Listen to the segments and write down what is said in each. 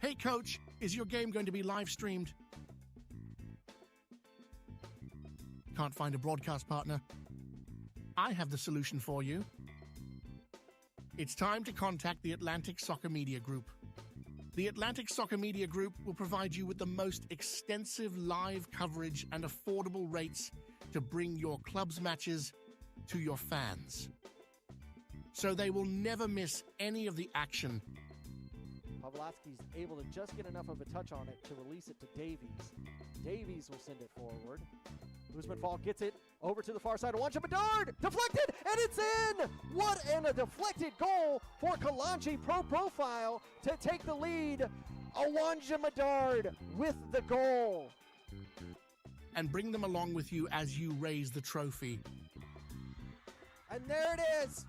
Hey coach, is your game going to be live streamed? Can't find a broadcast partner? I have the solution for you. It's time to contact the Atlantic Soccer Media Group. The Atlantic Soccer Media Group will provide you with the most extensive live coverage and affordable rates to bring your club's matches to your fans, so they will never miss any of the action. Pavlovsky's able to just get enough of a touch on it to release it to Davies. Davies will send it forward. Usmanfall gets it over to the far side. Awanja Bedard deflected, and it's in! What a deflected goal for Kalanchi Pro Profile to take the lead. Awanja Bedard with the goal. And bring them along with you as you raise the trophy. And there it is,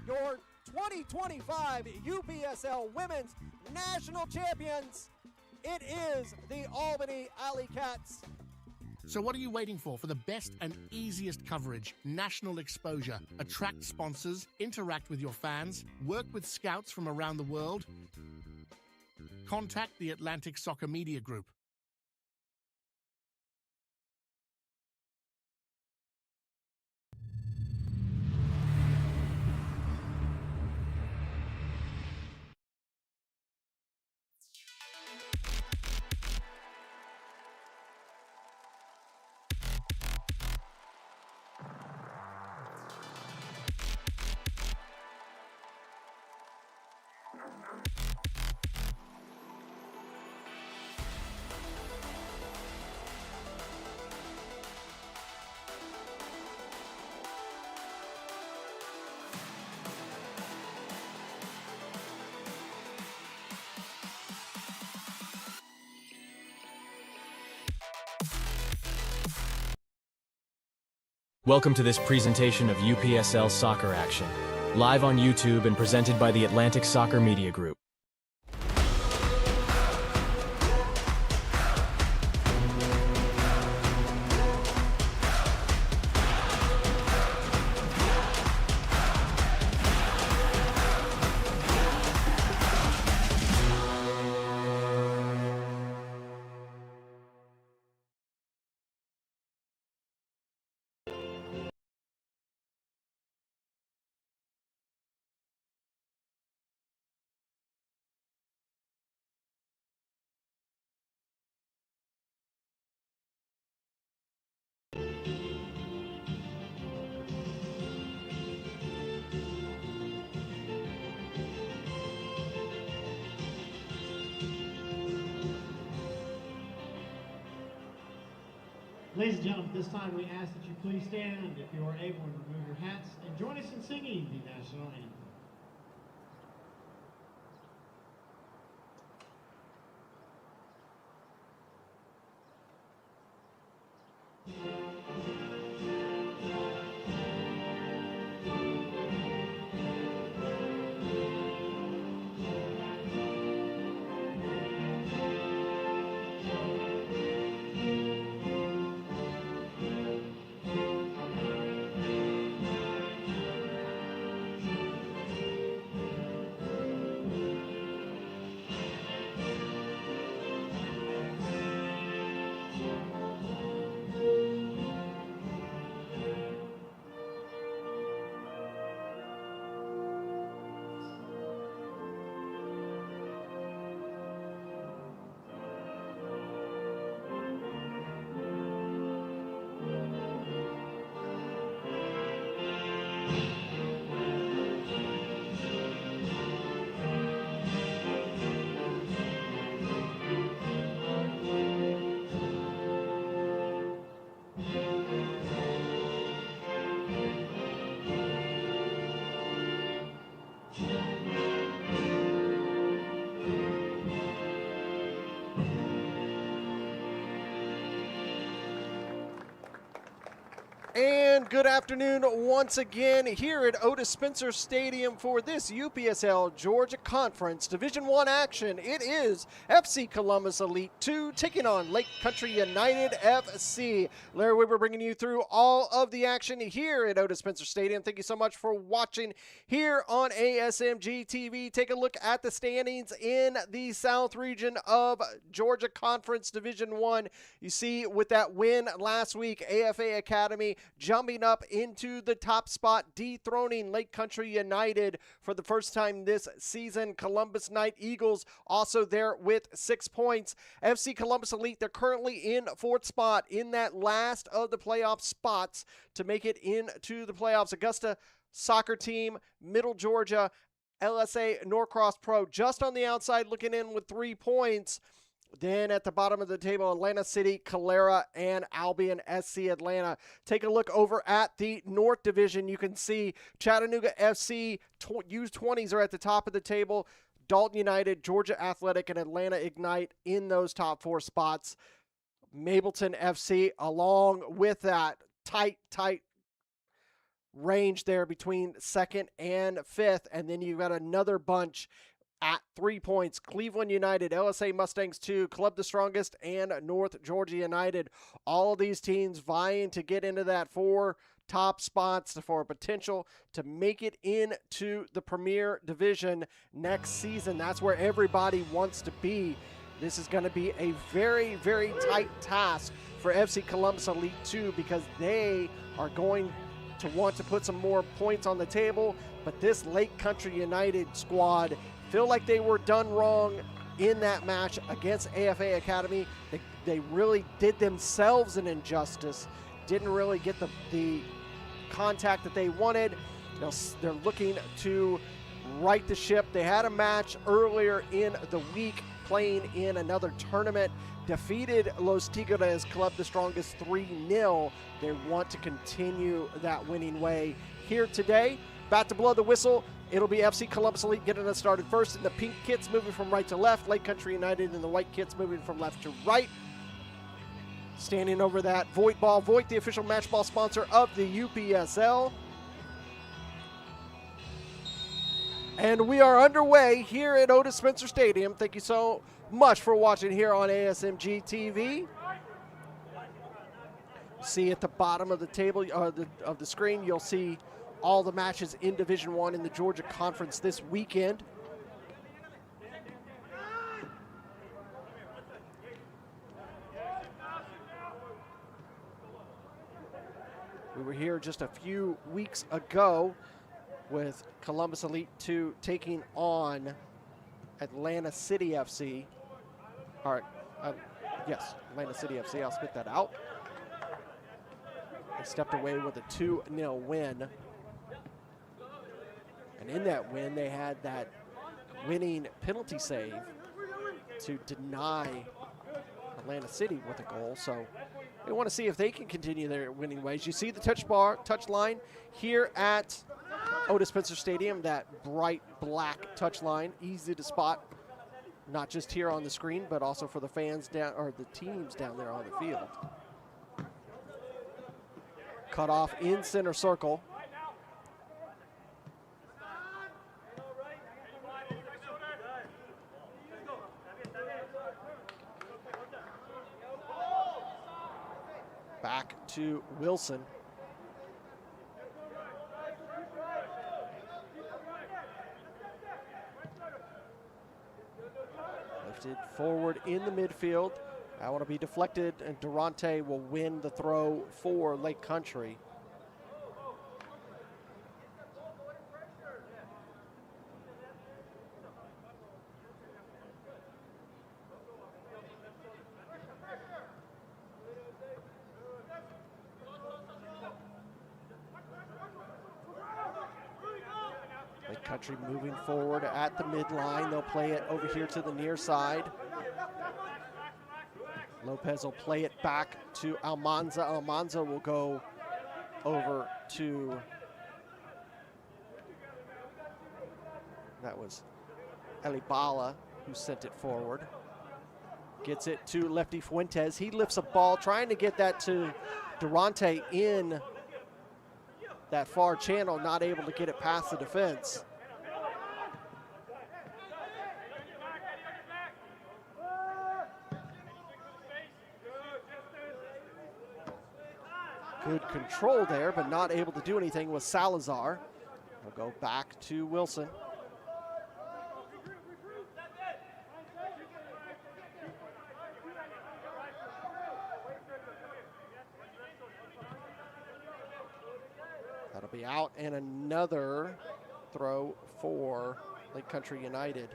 your 2025 UPSL Women's National Champions. It is the Albany Alley Cats. So what are you waiting for? For the best and easiest coverage, national exposure, attract sponsors, interact with your fans, work with scouts from around the world? Contact the Atlantic Soccer Media Group. Welcome to this presentation of UPSL Soccer action, live on YouTube and presented by the Atlantic Soccer Media Group. Ladies and gentlemen, at this time we ask that you please stand, if you are able, and remove your hats, and join us in singing the national anthem. And And good afternoon once again here at Odis Spencer Stadium for this UPSL Georgia Conference Division I action. It is FC Columbus Elite 2 taking on Lake Country United FC. Larry Weber bringing you through all of the action here at Odis Spencer Stadium. Thank you so much for watching here on ASMG TV. Take a look at the standings in the South region of Georgia Conference Division I. You see with that win last week, AFA Academy jumping up into the top spot, dethroning Lake Country United for the first time this season. Columbus Knight Eagles also there with 6 points. FC Columbus Elite, they're currently in 4th spot in that last of the playoff spots to make it into the playoffs. Augusta Soccer Team, Middle Georgia, LSA Norcross Pro just on the outside looking in with 3 points. Then at the bottom of the table, Atlanta City, Calera, and Albion SC Atlanta. Take a look over at the North Division. You can see Chattanooga FC, U20s are at the top of the table. Dalton United, Georgia Athletic, and Atlanta Ignite in those top 4 spots. Mableton FC along with that tight range there between 2nd and 5th. And then you've got another bunch at 3 points. Cleveland United, LSA Mustangs 2, Club the Strongest, and North Georgia United. All of these teams vying to get into that 4 top spots for a potential to make it into the Premier Division next season. That's where everybody wants to be. This is going to be a very, very tight task for FC Columbus Elite 2 because they are going to want to put some more points on the table, but this Lake Country United squad feel like they were done wrong in that match against AFA Academy. They really did themselves an injustice, didn't really get the contact that they wanted. They're looking to right the ship. They had a match earlier in the week playing in another tournament, defeated Los Tigres Club the Strongest 3-0. They want to continue that winning way here today. About to blow the whistle. It'll be FC Columbus Elite getting us started first in the pink kits, moving from right to left. Lake Country United in the white kits, moving from left to right. Standing over that Voight ball. Voight, the official match ball sponsor of the UPSL. And we are underway here at Odis Spencer Stadium. Thank you so much for watching here on ASMG TV. See at the bottom of the table, of the screen, you'll see all the matches in Division I in the Georgia Conference this weekend. We were here just a few weeks ago with Columbus Elite 2 taking on Atlanta City FC. All right, yes, Atlanta City FC, I'll spit that out. They stepped away with a 2-0 win. And in that win, they had that winning penalty save to deny Atlanta City with a goal. So we want to see if they can continue their winning ways. You see the touch line here at Odis Spencer Stadium, that bright black touch line, easy to spot, not just here on the screen, but also for the fans down, or the teams down there on the field. Cut off in center circle. Back to Wilson. Lifted forward in the midfield. I want to be deflected, and Durante will win the throw for Lake Country. Lake Country moving forward at the midline. They'll play it over here to the near side. Lopez will play it back to Almanza. Almanza will go over to, that was Elibala who sent it forward. Gets it to lefty Fuentes. He lifts a ball, trying to get that to Durante in that far channel, not able to get it past the defense. Good control there, but not able to do anything with Salazar. We'll go back to Wilson. That'll be out, and another throw for Lake Country United.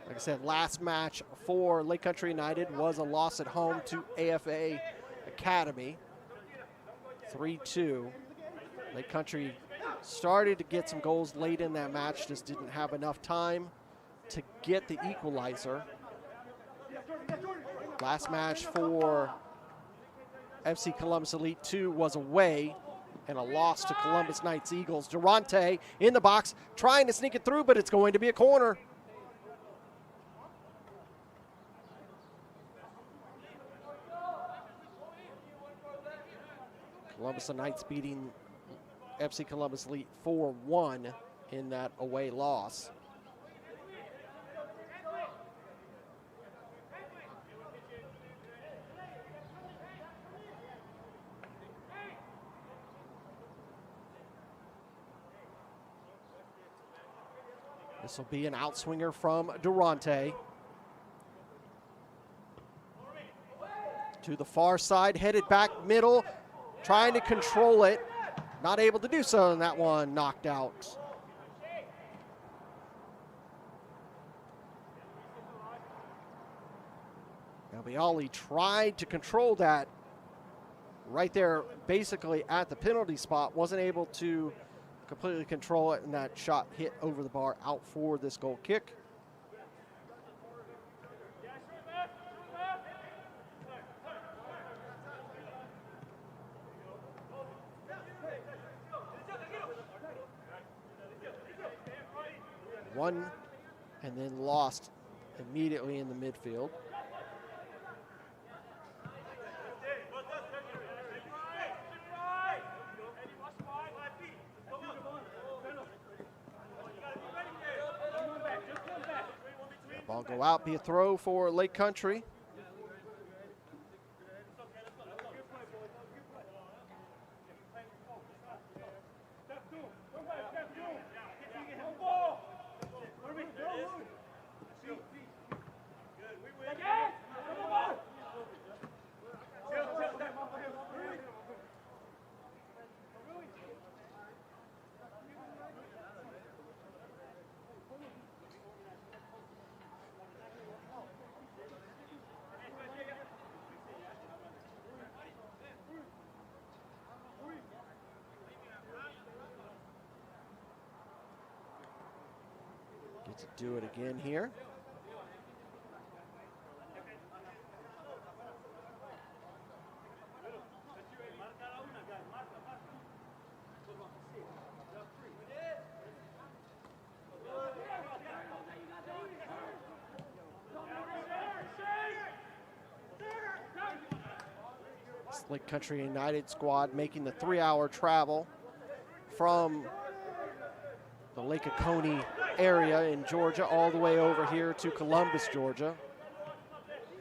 Like I said, last match for Lake Country United was a loss at home to AFA Academy, 3-2. Lake Country started to get some goals late in that match, just didn't have enough time to get the equalizer. Last match for FC Columbus Elite 2 was away and a loss to Columbus Knights Eagles. Durante in the box trying to sneak it through, but it's going to be a corner. Columbus Knights beating FC Columbus Elite 4-1 in that away loss. This will be an outswinger from Durante. To the far side, headed back middle, trying to control it. Not able to do so, and that one knocked out. Now Bialy tried to control that right there, basically at the penalty spot. Wasn't able to completely control it, and that shot hit over the bar, out for this goal kick. Won and then lost immediately in the midfield. Ball go out, be a throw for Lake Country. Get to do it again here. Lake Country United squad making the 3-hour travel from the Lake Oconee area in Georgia all the way over here to Columbus, Georgia.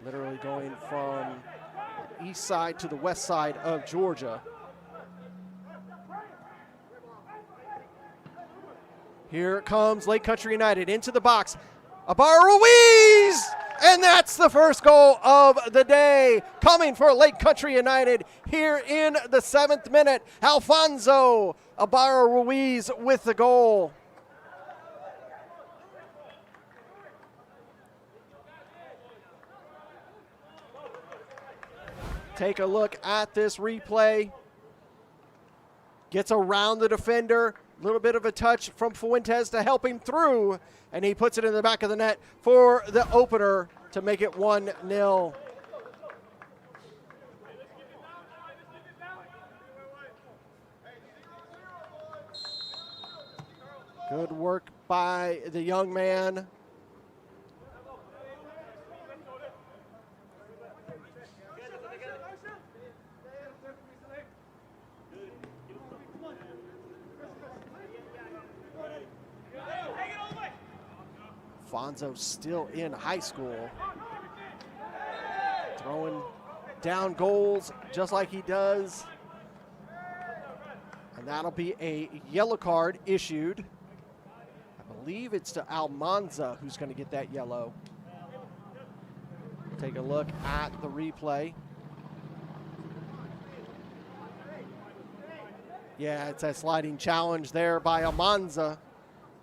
Literally going from the east side to the west side of Georgia. Here comes Lake Country United into the box. Ibarra Ruiz! And that's the first goal of the day coming for Lake Country United here in the 7th minute. Alfonso Ibarra Ruiz with the goal. Take a look at this replay. Gets around the defender. A little bit of a touch from Fuentes to help him through, and he puts it in the back of the net for the opener to make it 1-0. Good work by the young man. Alfonso still in high school. Throwing down goals just like he does. And that'll be a yellow card issued. I believe it's to Almanza who's going to get that yellow. Take a look at the replay. Yeah, it's a sliding challenge there by Almanza,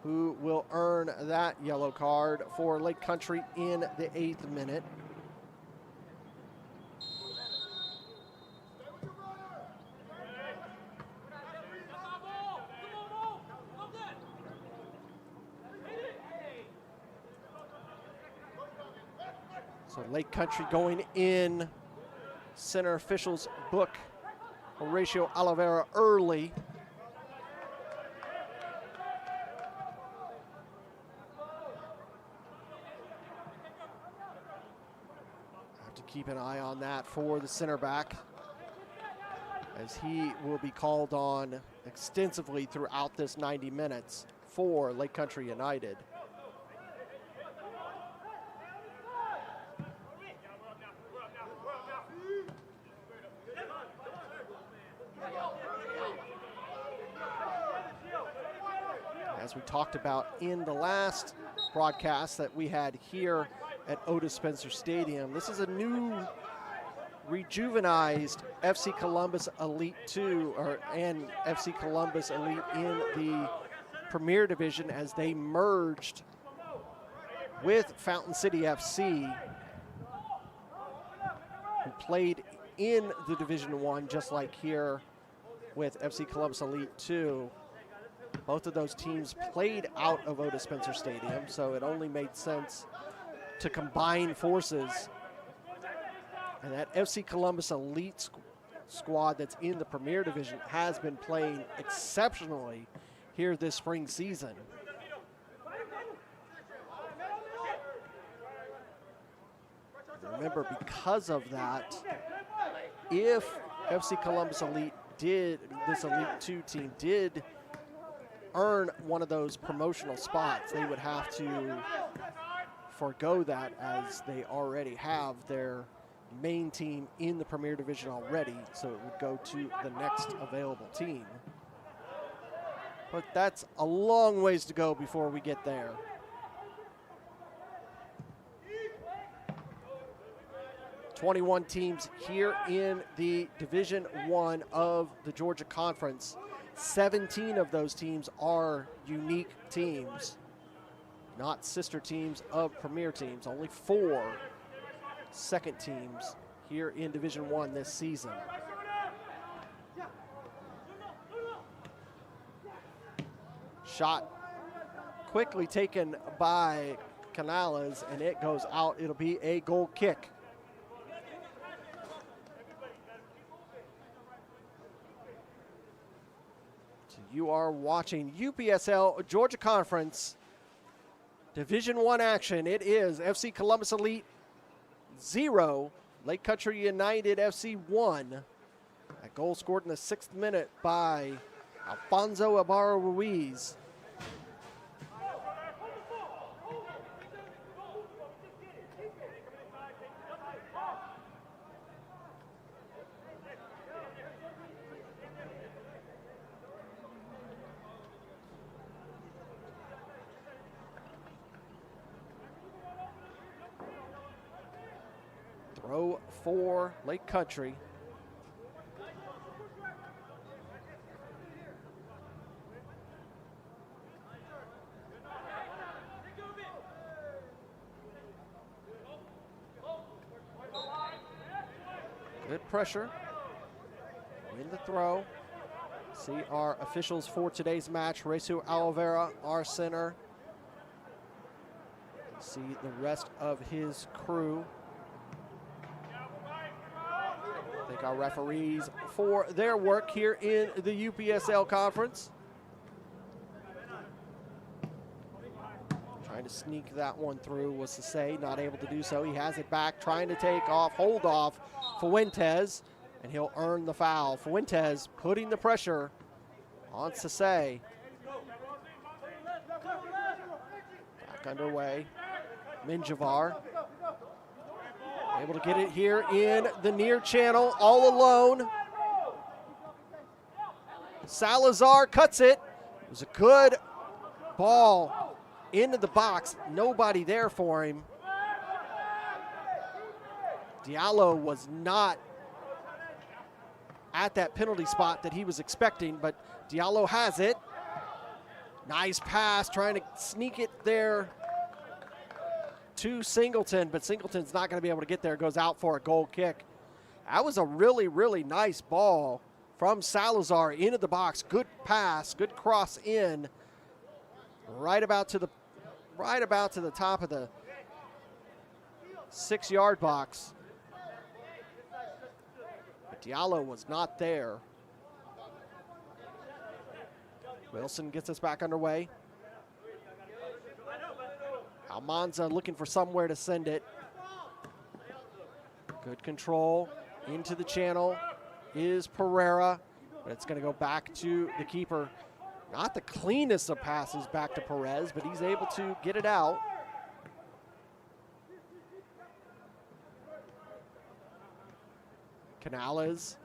who will earn that yellow card for Lake Country in the 8th minute. So Lake Country going in. Center officials book Horatio Oliveira early. Have to keep an eye on that for the center back, as he will be called on extensively throughout this 90 minutes for Lake Country United. As we talked about in the last broadcast that we had here at Odis Spencer Stadium, this is a new, rejuvenized FC Columbus Elite 2 and FC Columbus Elite in the Premier Division, as they merged with Fountain City FC, who played in the Division 1 just like here with FC Columbus Elite 2. Both of those teams played out of Odis Spencer Stadium, so it only made sense to combine forces. And that FC Columbus Elite squad that's in the Premier Division has been playing exceptionally here this spring season. Remember, because of that, if FC Columbus Elite this Elite 2 team did earn one of those promotional spots, they would have to forego that, as they already have their main team in the Premier Division already, so it would go to the next available team. But that's a long ways to go before we get there. "21 teams here in the Division 1 of the Georgia Conference. 17 of those teams are unique teams, not sister teams of Premier teams. Only 4 second teams here in Division 1 this season. Shot quickly taken by Canales, and it goes out. It'll be a goal kick. You are watching UPSL Georgia Conference Division 1 action. It is FC Columbus Elite 0, Lake Country United FC 1. That goal scored in the 6th minute by Alfonso Ibarra Ruiz. Throw for Lake Country. Good pressure. Win the throw. See our officials for today's match. Horatio Oliveira, our center. See the rest of his crew. Thank our referees for their work here in the UPSL conference. Trying to sneak that one through was to say, not able to do so. He has it back, trying to take off, hold off Fuentes, and he'll earn the foul. Fuentes putting the pressure on Sase. Back back underway. Minjavar able to get it here in the near channel, all alone. Salazar cuts it. It was a good ball into the box. Nobody there for him. Diallo was not at that penalty spot that he was expecting, but Diallo has it. Nice pass, trying to sneak it there to Singleton, but Singleton's not going to be able to get there. Goes out for a goal kick. That was a really, really nice ball from Salazar into the box. Good pass, good cross in, right about to the top of the 6-yard box. But Diallo was not there. Wilson gets us back underway. Almanza looking for somewhere to send it. Good control into the channel is Pereira, but it's going to go back to the keeper. Not the cleanest of passes back to Perez, but he's able to get it out. Canales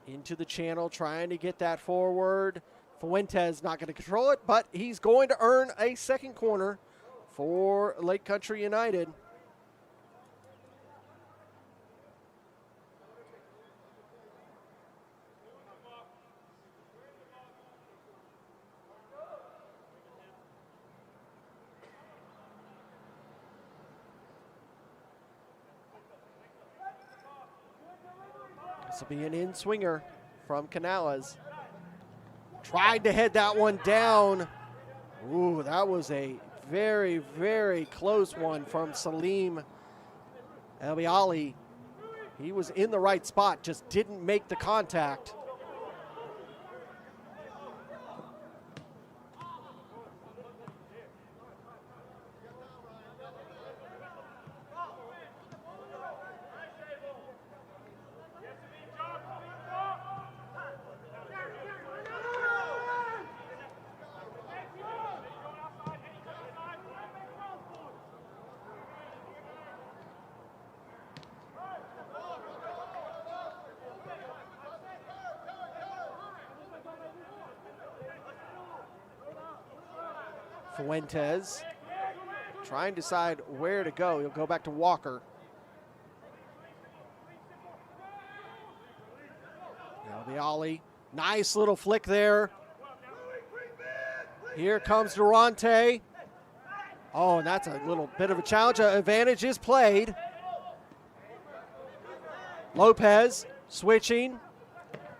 into the channel, trying to get that forward. Fuentes not going to control it, but he's going to earn a second corner for Lake Country United. This will be an in-swinger from Canales. Tried to head that one down. Ooh, that was a very, very close one from Salim Elbiali. He was in the right spot, just didn't make the contact. Fuentes trying to decide where to go. He'll go back to Walker. Albiali, nice little flick there. Here comes Durante. Oh, and that's a little bit of a challenge. Advantage is played. Lopez switching.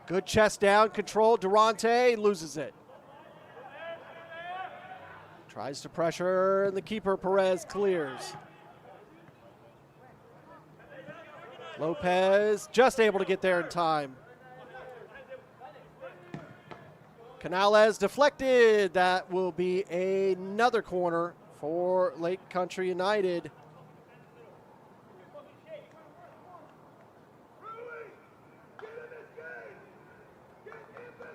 Good chest down control. Durante loses it. Tries to pressure, and the keeper, Perez, clears. Lopez just able to get there in time. Canales deflected. That will be another corner for Lake Country United.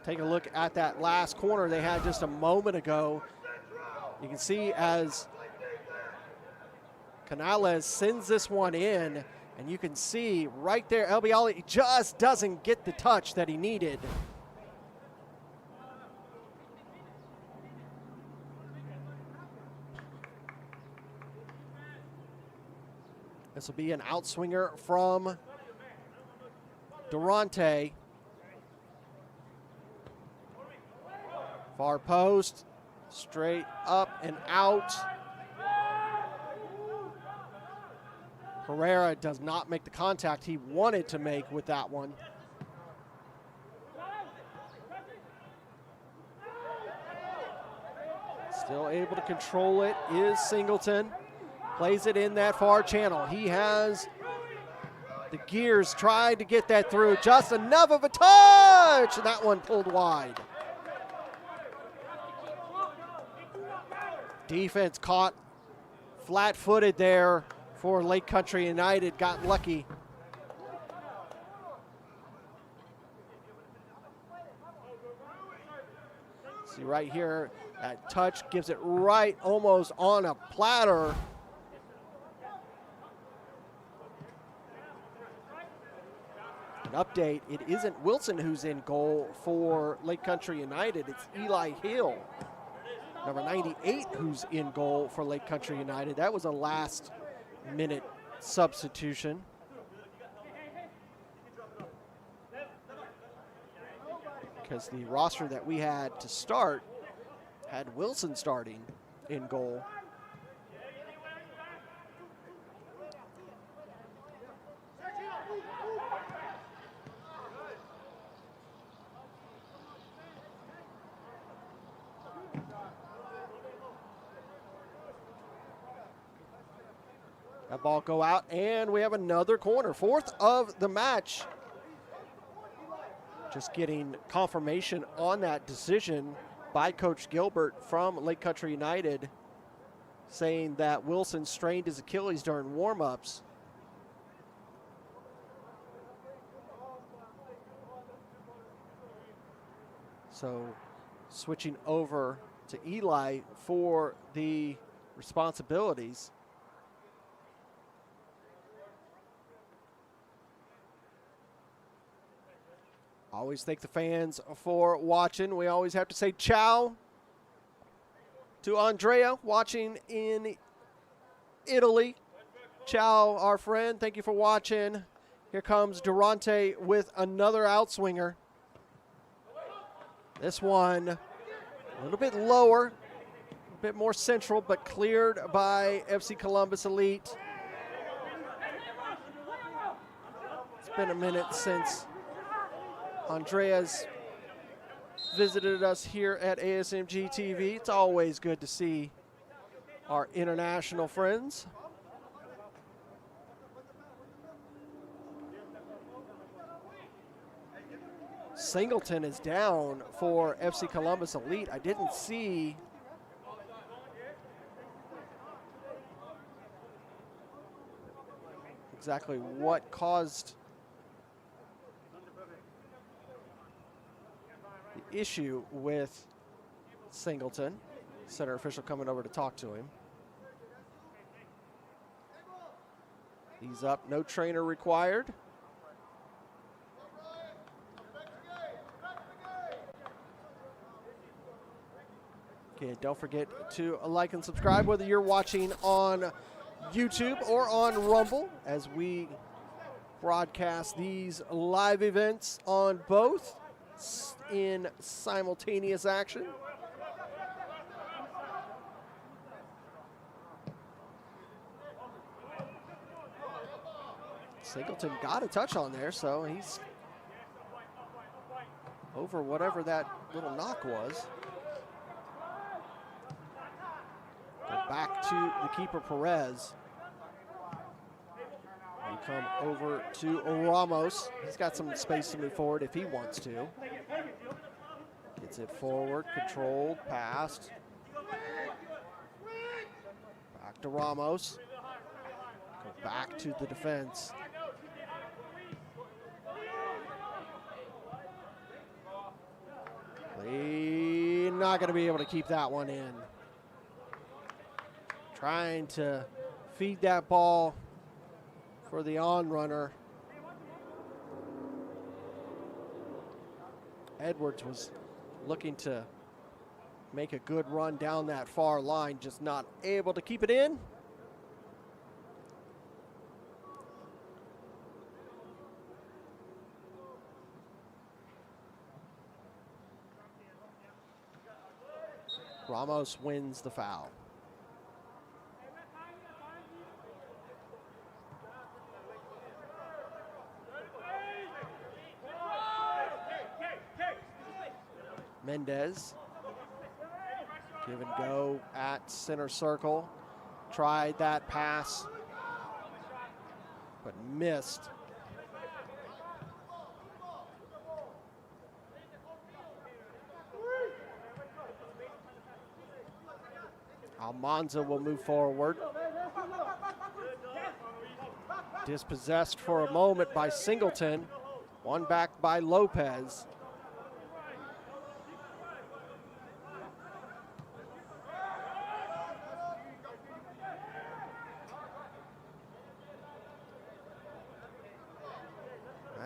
Take a look at that last corner they had just a moment ago. You can see as Canales sends this one in, and you can see right there, Elbiali just doesn't get the touch that he needed. This will be an outswinger from Durante. Far post. Straight up and out. Herrera does not make the contact he wanted to make with that one. Still able to control it is Singleton. Plays it in that far channel. He has the gears, tried to get that through. Just enough of a touch. That one pulled wide. Defense caught flat-footed there for Lake Country United. Got lucky. See right here, that touch gives it right almost on a platter. An update, it isn't Wilson who's in goal for Lake Country United, it's Eli Hill, number 98, who's in goal for Lake Country United. That was a last-minute substitution. Because the roster that we had to start had Wilson starting in goal. That ball go out, and we have another corner. Fourth of the match. Just getting confirmation on that decision by Coach Gilbert from Lake Country United, saying that Wilson strained his Achilles during warm-ups. So switching over to Eli for the responsibilities. Always thank the fans for watching. We always have to say ciao to Andrea watching in Italy. Ciao, our friend. Thank you for watching. Here comes Durante with another outswinger. This one a little bit lower, a bit more central, but cleared by FC Columbus Elite. It's been a minute since Andrea's visited us here at ASMG TV. It's always good to see our international friends. Singleton is down for FC Columbus Elite. I didn't see exactly what caused the issue with Singleton. Center official coming over to talk to him. He's up, no trainer required. Okay, don't forget to like and subscribe whether you're watching on YouTube or on Rumble, as we broadcast these live events on both in simultaneous action. Singleton got a touch on there, so he's over whatever that little knock was. Go back to the keeper, Perez. We come over to Ramos. He's got some space to move forward if he wants to. Gets it forward, controlled, passed. Back to Ramos. Go back to the defense. They're not going to be able to keep that one in. Trying to feed that ball for the on-runner. Edwards was looking to make a good run down that far line, just not able to keep it in. Ramos wins the foul. Mendez, give and go at center circle. Tried that pass, but missed. Almanza will move forward. Dispossessed for a moment by Singleton. One back by Lopez.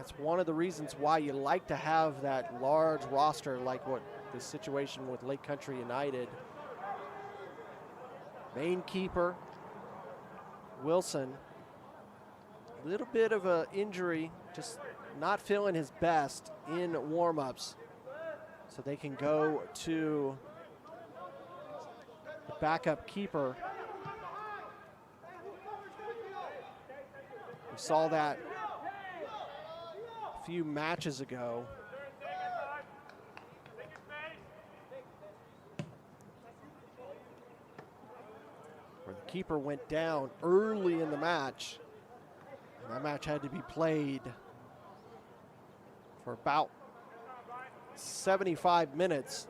That's one of the reasons why you like to have that large roster like what the situation with Lake Country United. Main keeper, Wilson, a little bit of an injury, just not feeling his best in warm-ups. So they can go to the backup keeper. We saw that a few matches ago. Where the keeper went down early in the match. And that match had to be played for about 75 minutes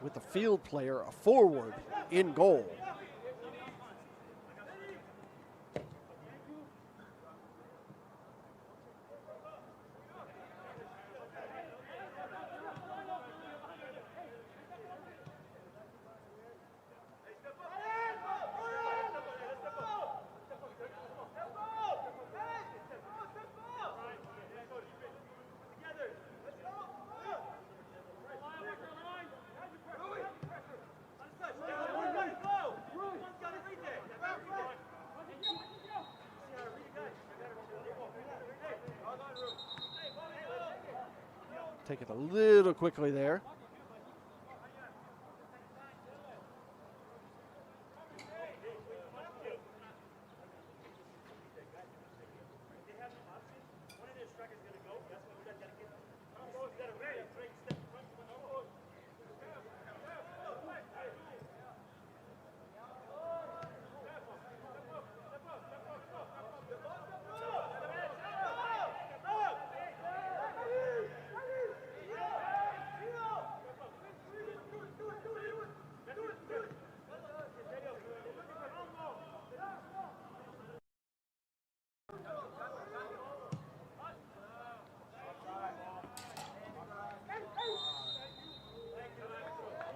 with the field player, a forward, in goal. Take it a little quickly there.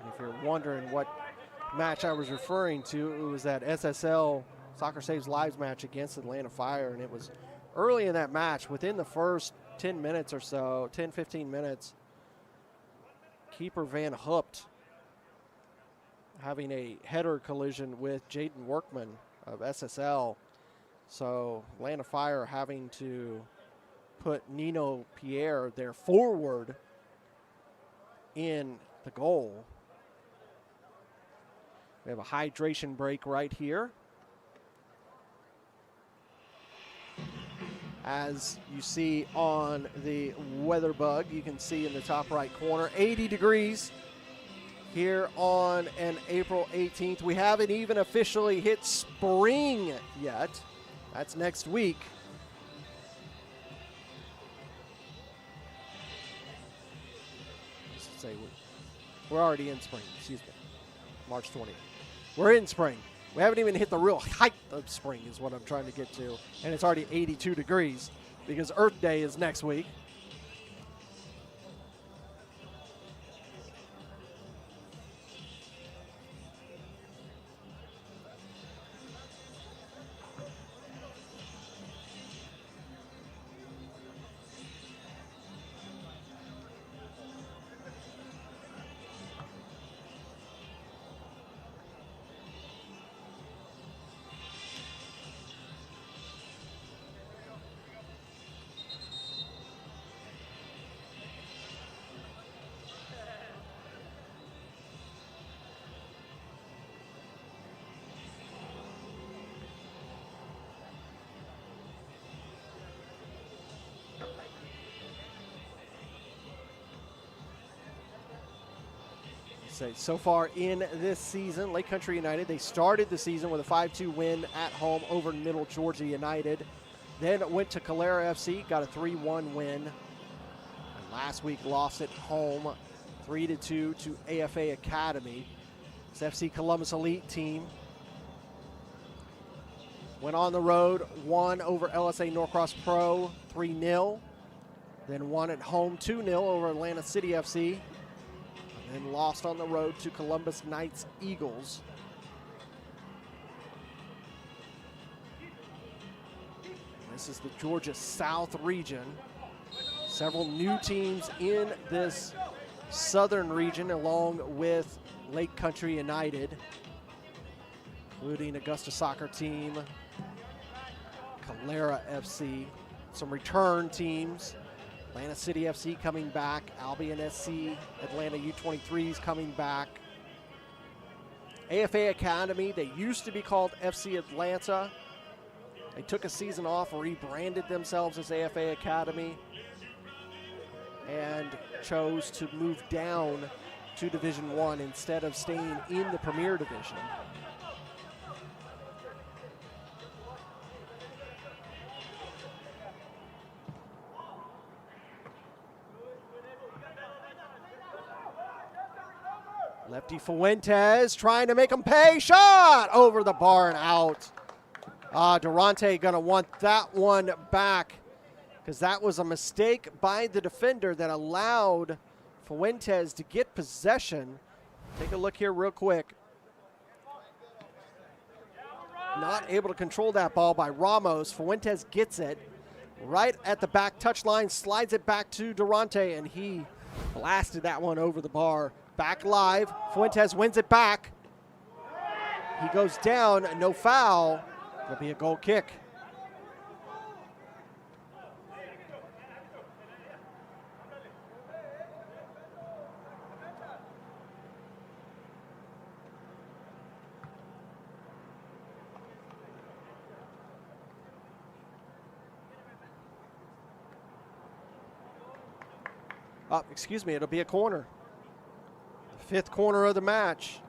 If you're wondering what match I was referring to, it was that SSL Soccer Saves Lives match against Atlanta Fire, and it was early in that match, within the first 10 minutes or so, 10, 15 minutes, keeper Van Hoopt having a header collision with Jaden Workman of SSL. So Atlanta Fire having to put Nino Pierre, their forward, in the goal. We have a hydration break right here. As you see on the weather bug, you can see in the top right corner, 80 degrees here on an April 18th. We haven't even officially hit spring yet. That's next week. Let's say we're already in spring, excuse me, March 20th. We're in spring. We haven't even hit the real height of spring is what I'm trying to get to. And it's already 82 degrees because Earth Day is next week. So far in this season, Lake Country United, they started the season with a 5-2 win at home over Middle Georgia United. Then went to Calera FC, got a 3-1 win. And last week lost at home 3-2 to AFA Academy. It's FC Columbus Elite team. Went on the road, won over LSA Norcross Pro 3-0. Then won at home 2-0 over Atlanta City FC. And lost on the road to Columbus Knights Eagles. This This is the Georgia South region. Several new teams in this southern region along with Lake Country United, including Augusta Soccer Team, Calera FC, some return teams, Atlanta City FC coming back, Albion SC, Atlanta U23s coming back. AFA Academy, they used to be called FC Atlanta. They took a season off, rebranded themselves as AFA Academy, and chose to move down to Division I instead of staying in the Premier Division. Lefty Fuentes trying to make him pay. Shot over the bar and out. Durante going to want that one back because that was a mistake by the defender that allowed Fuentes to get possession. Take a look here real quick. Not able to control that ball by Ramos. Fuentes gets it right at the back touchline, slides it back to Durante, and he blasted that one over the bar. Back live, Fuentes wins it back. He goes down, no foul. It'll be a goal kick. Excuse me, it'll be a corner. Fifth corner of the match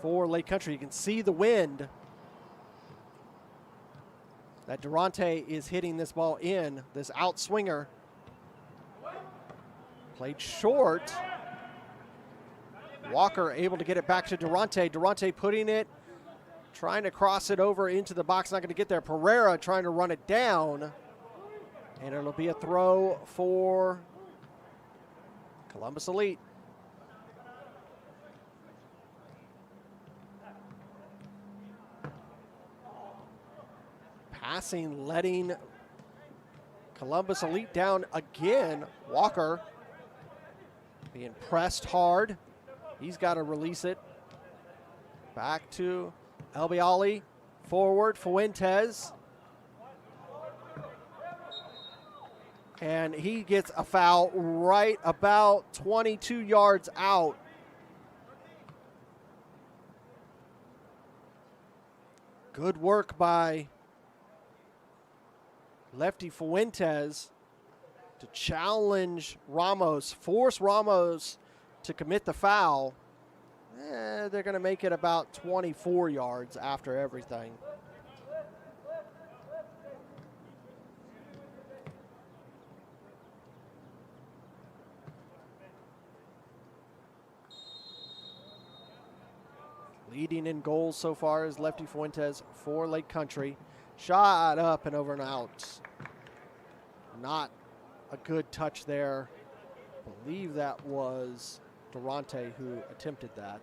for Lake Country. You can see the wind that Durante is hitting this ball in, this outswinger. Played short. Walker able to get it back to Durante. Durante putting it, trying to cross it over into the box, not going to get there. Pereira trying to run it down, and it'll be a throw for Columbus Elite. Passing, letting Columbus Elite down again. Walker being pressed hard. He's got to release it. Back to Albiali. Forward, Fuentes. And he gets a foul right about 22 yards out. Good work by Lefty Fuentes to challenge Ramos, force Ramos to commit the foul. They're going to make it about 24 yards after everything. Leading in goals so far is Lefty Fuentes for Lake Country. Shot up and over and out. Not a good touch there. I believe that was Durante who attempted that.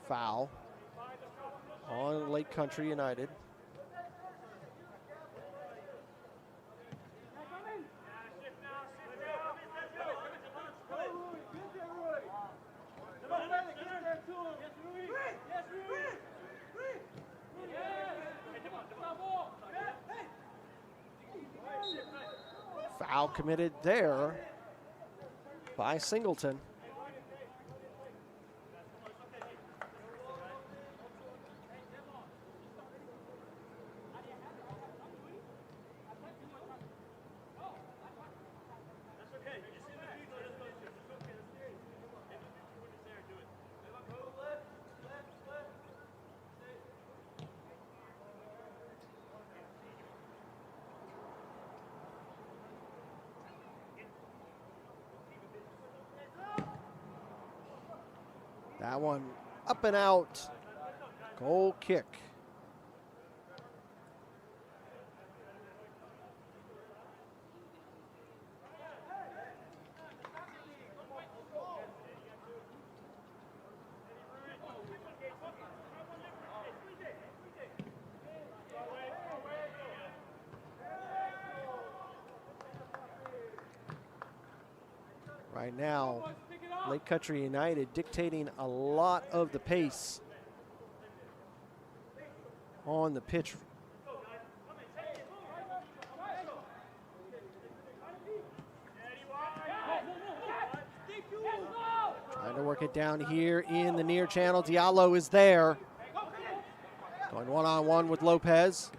Foul on Lake Country United. Foul committed there by Singleton. That one up and out. Goal kick. Right now, Lake Country United dictating a lot of the pace on the pitch. Trying to work it down here in the near channel. Diallo is there. Going one-on-one with Lopez.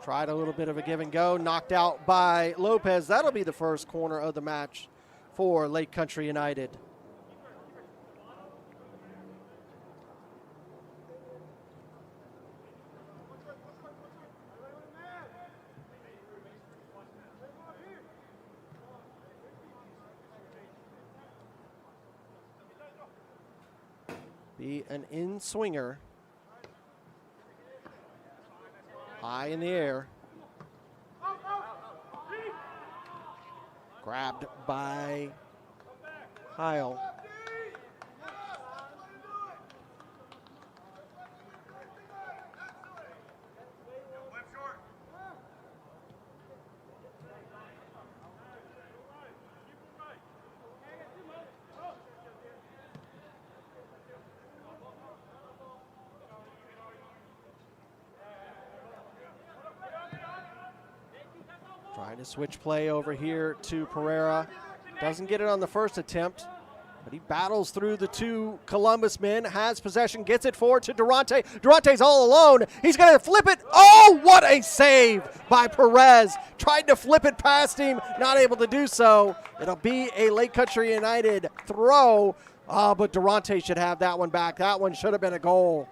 Tried a little bit of a give and go. Knocked out by Lopez. That'll be the first corner of the match for Lake Country United. Be an in-swinger. High in the air. Grabbed by Heil. Trying to switch play over here to Pereira. Doesn't get it on the first attempt, but he battles through the two Columbus men, has possession, gets it forward to Durante. Durante's all alone. He's going to flip it. Oh, what a save by Perez. Tried to flip it past him, not able to do so. It'll be a Lake Country United throw, but Durante should have that one back. That one should have been a goal.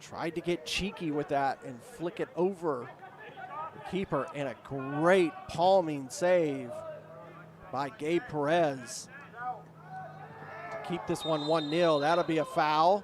Tried to get cheeky with that and flick it over the keeper, and a great palming save by Gabe Perez to keep this one 1-0. That'll be a foul.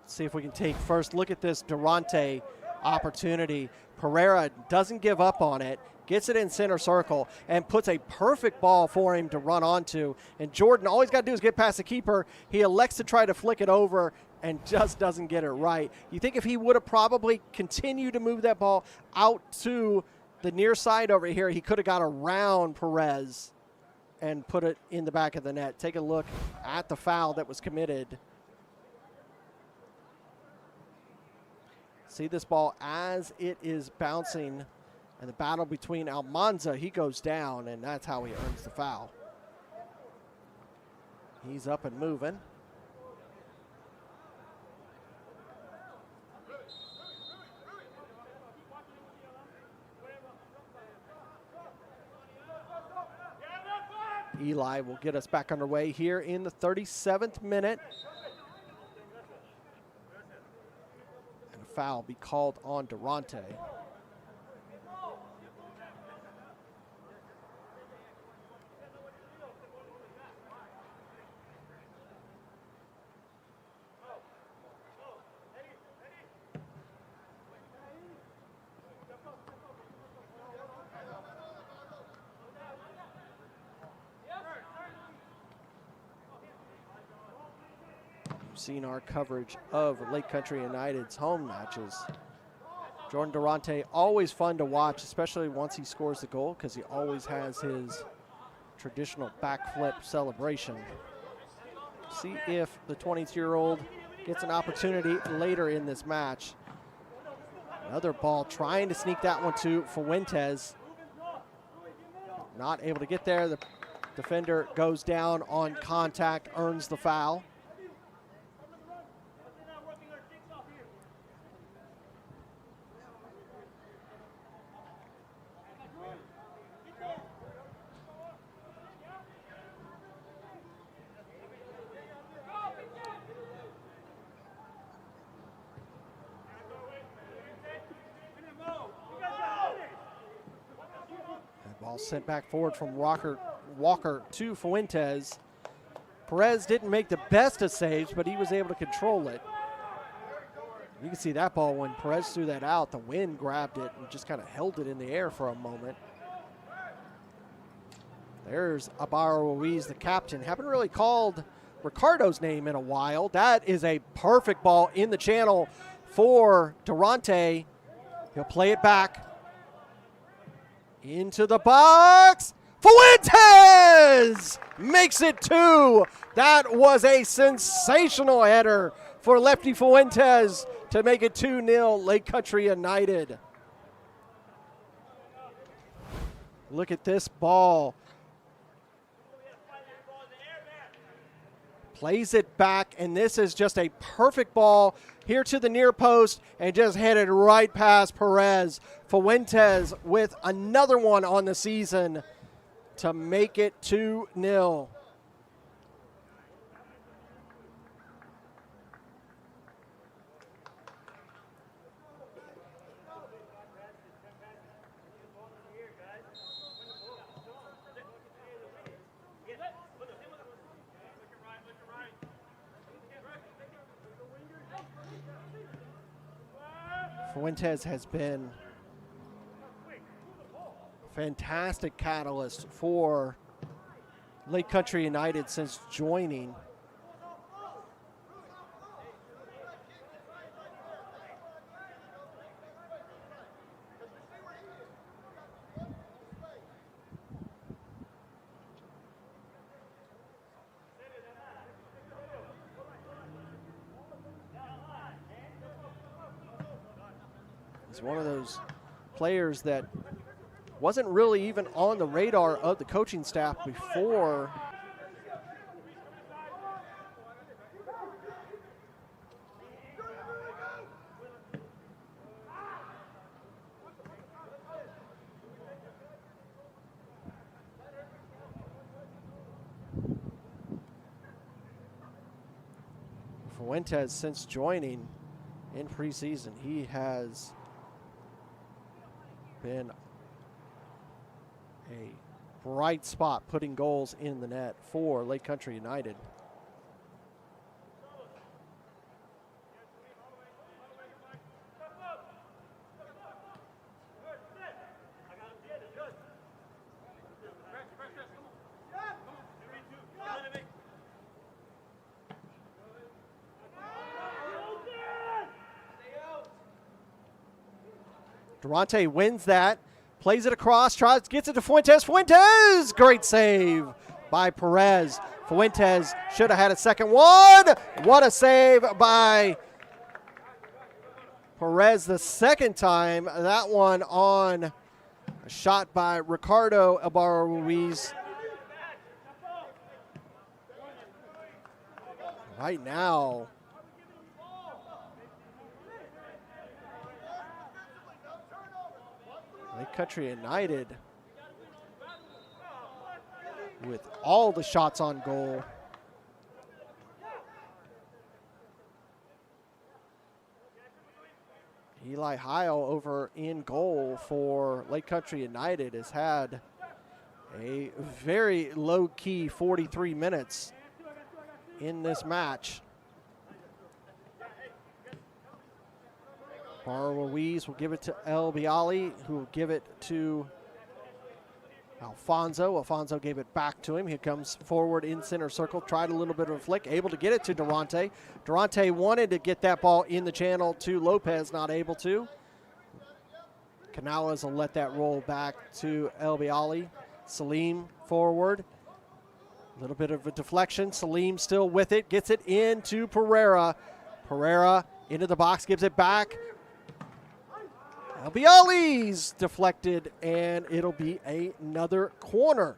Let's see if we can take first look at this Durante opportunity. Pereira doesn't give up on it. Gets it in center circle and puts a perfect ball for him to run onto. And Jordan, all he's got to do is get past the keeper. He elects to try to flick it over and just doesn't get it right. You think if he would have probably continued to move that ball out to the near side over here, he could have got around Perez and put it in the back of the net. Take a look at the foul that was committed. See this ball as it is bouncing. And the battle between Almanza, he goes down, and that's how he earns the foul. He's up and moving. Eli will get us back underway here in the 37th minute. And a foul be called on Durante. Seen our coverage of Lake Country United's home matches. Jordan Durante, always fun to watch, especially once he scores the goal, because he always has his traditional backflip celebration. See if the 22-year-old gets an opportunity later in this match. Another ball, trying to sneak that one to Fuentes. Not able to get there. The defender goes down on contact, earns the foul. Ball sent back forward from Walker to Fuentes. Perez didn't make the best of saves, but he was able to control it. You can see that ball when Perez threw that out, the wind grabbed it and just kind of held it in the air for a moment. There's Ibarra Ruiz, the captain. Haven't really called Ricardo's name in a while. That is a perfect ball in the channel for Durante. He'll play it back into the box. Fuentes makes it 2. That was a sensational header for Lefty Fuentes to make it 2-0 Lake Country United. Look at this ball. Plays it back, and this is just a perfect ball here to the near post and just headed right past Perez. Fuentes with another one on the season to make it 2-0. Fuentes has been a fantastic catalyst for Lake Country United since joining. He's one of those players that wasn't really even on the radar of the coaching staff before. Fuentes, since joining in preseason, he has been a bright spot putting goals in the net for Lake Country United. Durante wins that, plays it across, gets it to Fuentes. Fuentes! Great save by Perez. Fuentes should have had a second one. What a save by Perez the second time. That one on a shot by Ricardo Ibarra Ruiz. Right now, Lake Country United with all the shots on goal. Eli Heil over in goal for Lake Country United has had a very low-key 43 minutes in this match. Barra Ruiz will give it to El Bialy, who will give it to Alfonso. Alfonso gave it back to him. He comes forward in center circle, tried a little bit of a flick, able to get it to Durante. Durante wanted to get that ball in the channel to Lopez, not able to. Canales will let that roll back to El Bialy. Salim forward. A little bit of a deflection. Salim still with it, gets it into Pereira. Pereira into the box, gives it back. Albiali's deflected, and it'll be another corner.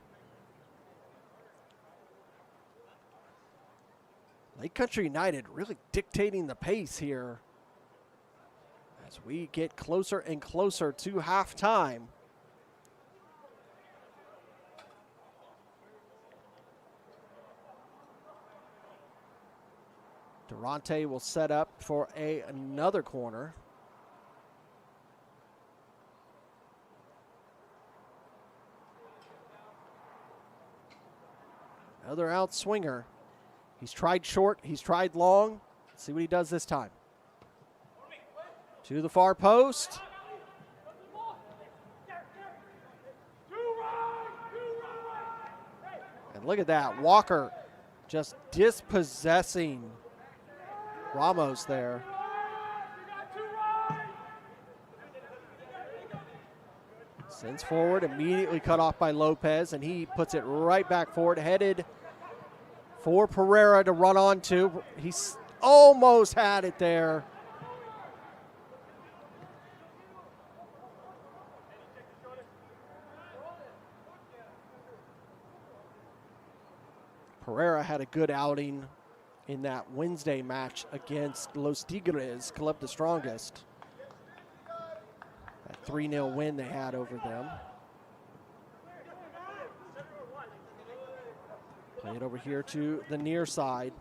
Lake Country United really dictating the pace here as we get closer and closer to halftime. Durante will set up for another corner. Another out swinger. He's tried short, he's tried long. Let's see what he does this time. To the far post. And look at that. Walker just dispossessing Ramos there. Sends forward, immediately cut off by Lopez, and he puts it right back forward, headed for Pereira to run onto. He's almost had it there. Pereira had a good outing in that Wednesday match against Los Tigres, Club the Strongest. That 3-0 win they had over them. Play it over here to the near side.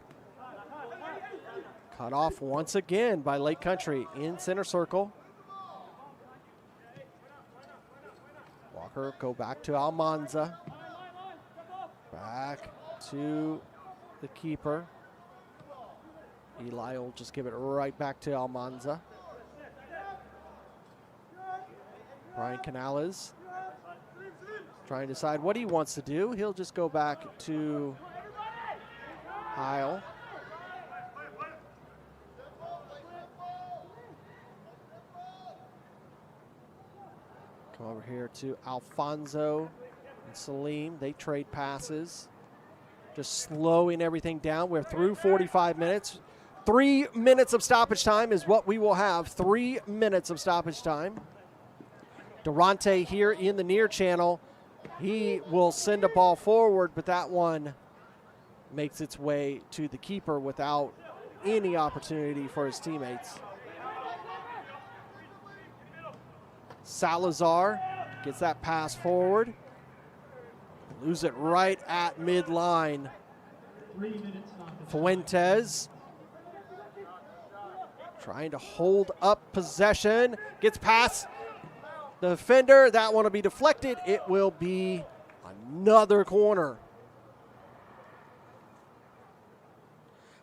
Cut off once again by Lake Country in center circle. Walker go back to Almanza. Back to the keeper. Eli will just give it right back to Almanza. Brian Canales trying to decide what he wants to do. He'll just go back to Heil. Come over here to Alfonso and Salim. They trade passes. Just slowing everything down. We're through 45 minutes. 3 minutes of stoppage time is what we will have. 3 minutes of stoppage time. Durante here in the near channel. He will send a ball forward, but that one makes its way to the keeper without any opportunity for his teammates. Salazar gets that pass forward. Lose it right at midline. Fuentes trying to hold up possession. Gets past the defender. That one will be deflected. It will be another corner.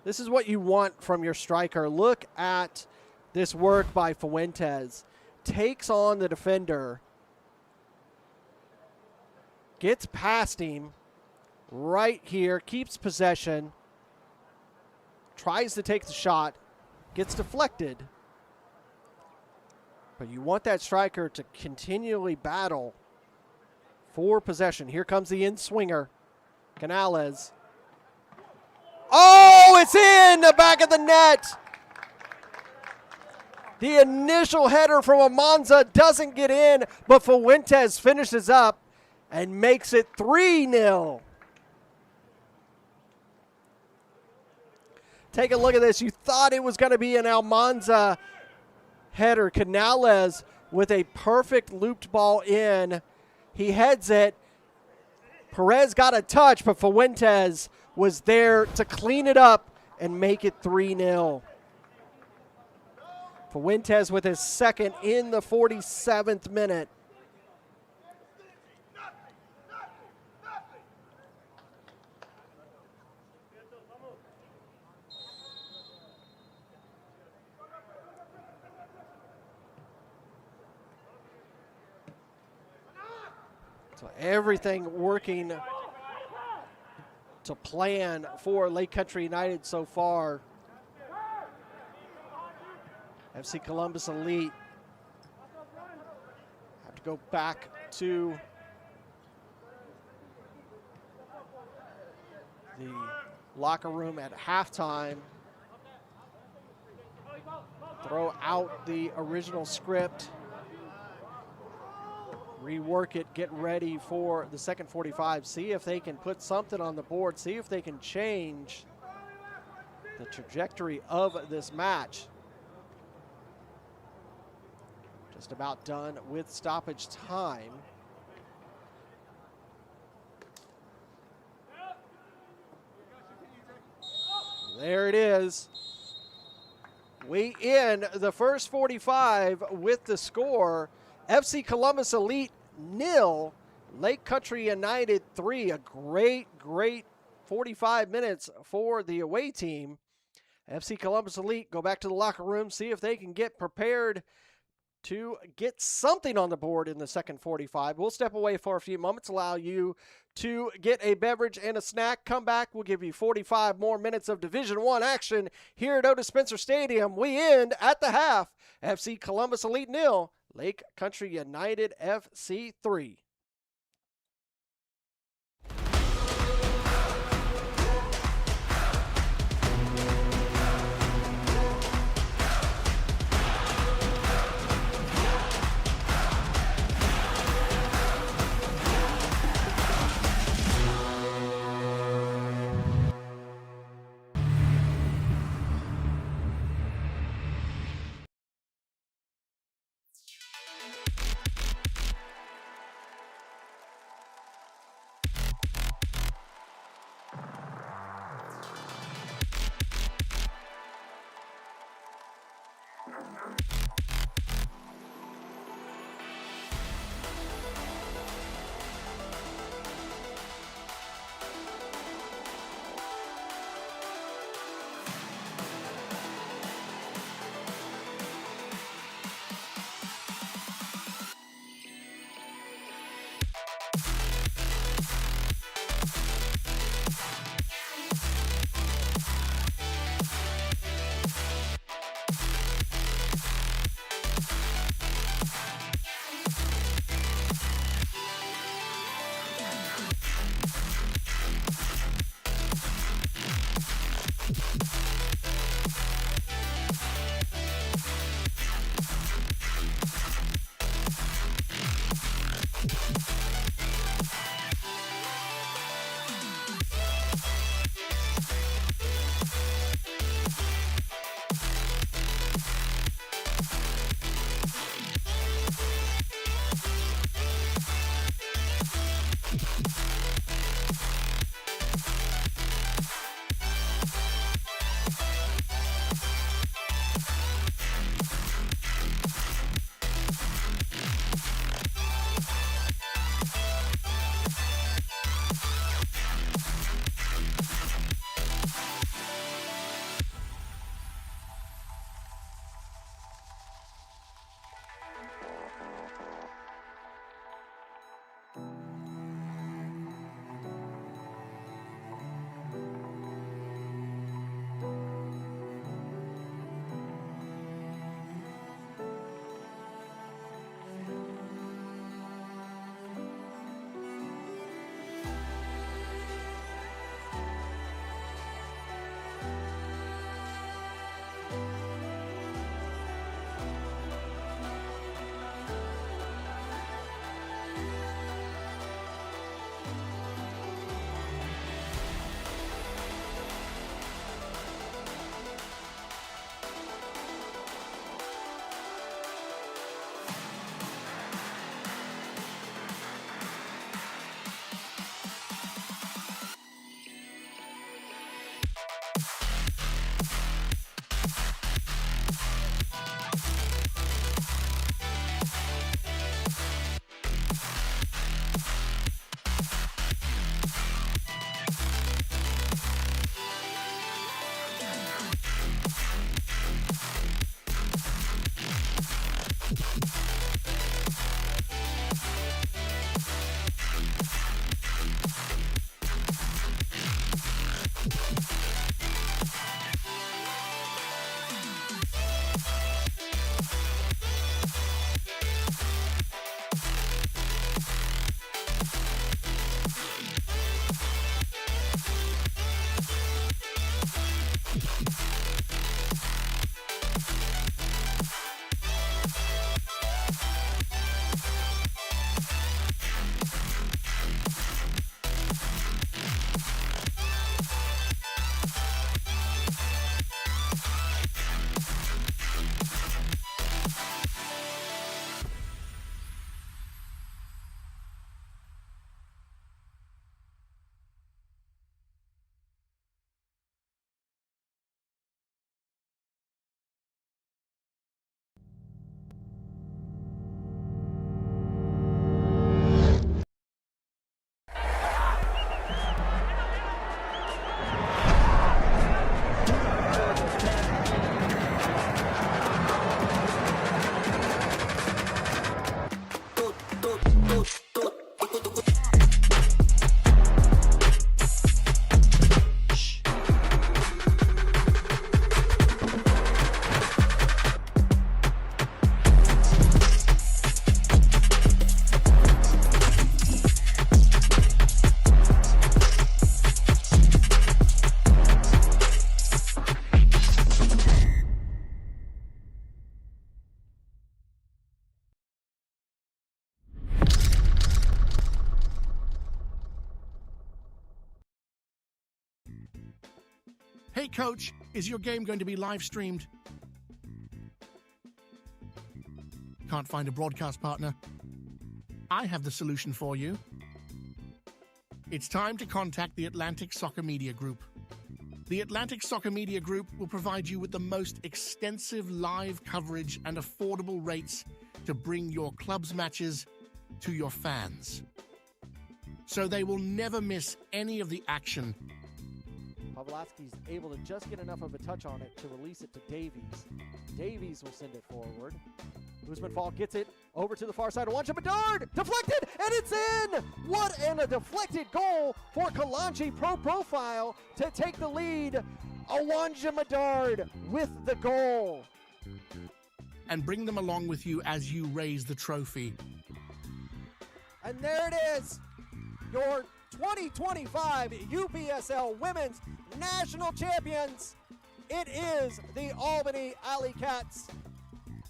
This is what you want from your striker. Look at this work by Fuentes. Takes on the defender. Gets past him right here, keeps possession, tries to take the shot, gets deflected. But you want that striker to continually battle for possession. Here comes the in-swinger, Canales. Oh, it's in the back of the net. The initial header from Almanza doesn't get in, but Fuentes finishes up and makes it 3-0. Take a look at this. You thought it was going to be an Almanza header. Canales with a perfect looped ball in. He heads it. Perez got a touch, but Fuentes was there to clean it up and make it 3-0. Fuentes with his second in the 47th minute. So everything working to plan for Lake Country United so far. FC Columbus Elite have to go back to the locker room at halftime. Throw out the original script. Rework it, get ready for the second 45. See if they can put something on the board. See if they can change the trajectory of this match. Just about done with stoppage time. There it is. We end the first 45 with the score. FC Columbus Elite 0, Lake Country United 3. A great 45 minutes for the away team. FC Columbus Elite go back to the locker room, see if they can get prepared to get something on the board in the second 45. We'll step away for a few moments, allow you to get a beverage and a snack. Come back, we'll give you 45 more minutes of Division I action here at Odis Spencer Stadium. We end at the half. FC Columbus Elite 0, Lake Country United FC 3. Hey coach, is your game going to be live streamed? Can't find a broadcast partner? I have the solution for you. It's time to contact the Atlantic Soccer Media Group. The Atlantic Soccer Media Group will provide you with the most extensive live coverage and affordable rates to bring your club's matches to your fans, so they will never miss any of the action. Pavlovsky's able to just get enough of a touch on it to release it to Davies. Davies will send it forward. Usman Fall gets it over to the far side. Awanja Bedard! Deflected! And it's in! What a deflected goal for Kalanchi Pro Profile to take the lead. Awanja Bedard with the goal. And bring them along with you as you raise the trophy. And there it is, your 2025 UPSL Women's National Champions. It is the Albany Alley Cats.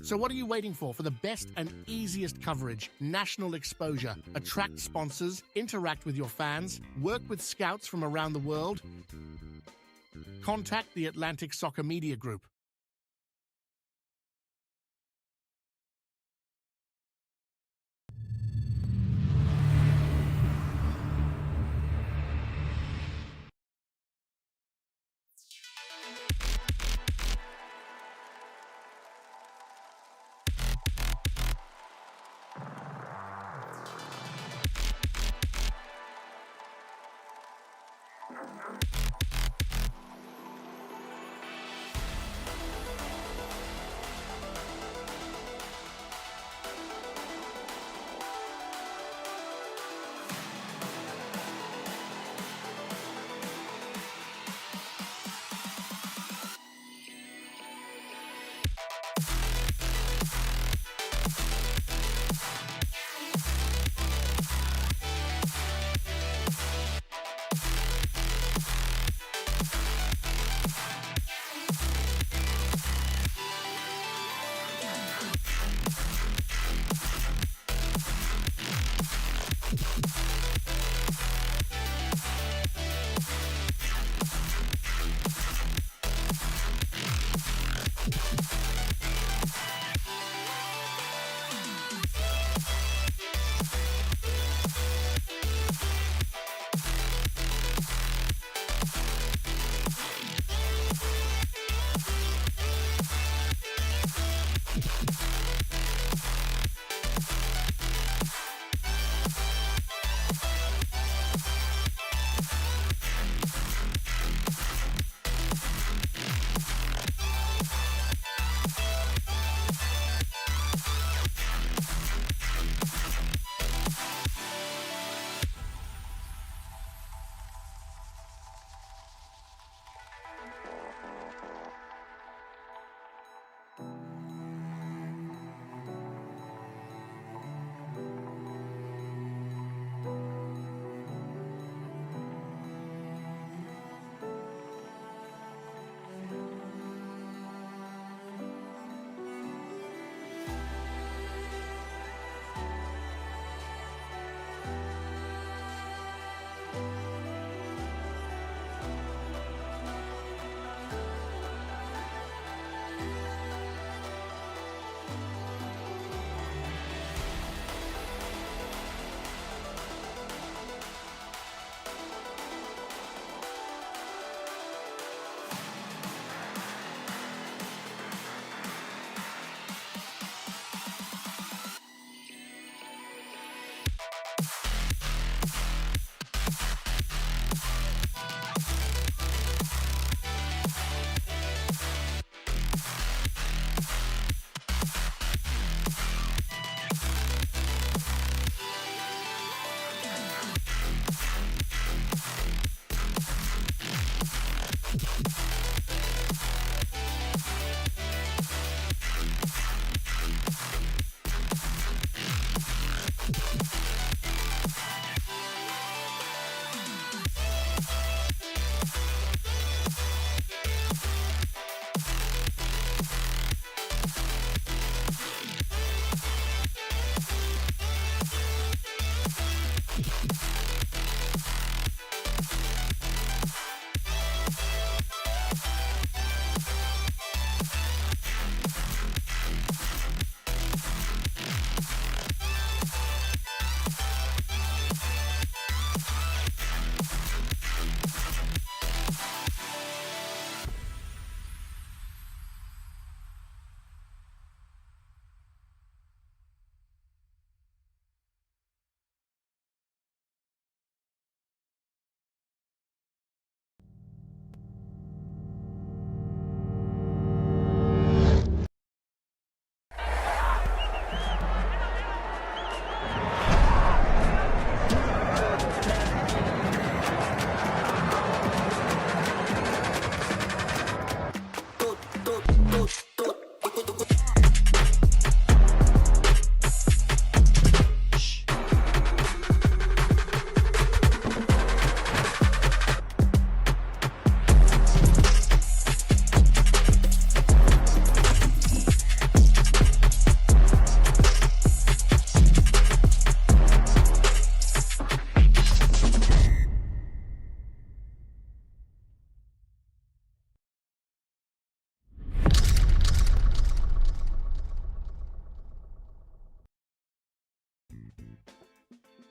So what are you waiting for the best and easiest coverage, national exposure, attract sponsors, interact with your fans, work with scouts from around the world? Contact the Atlantic Soccer Media Group.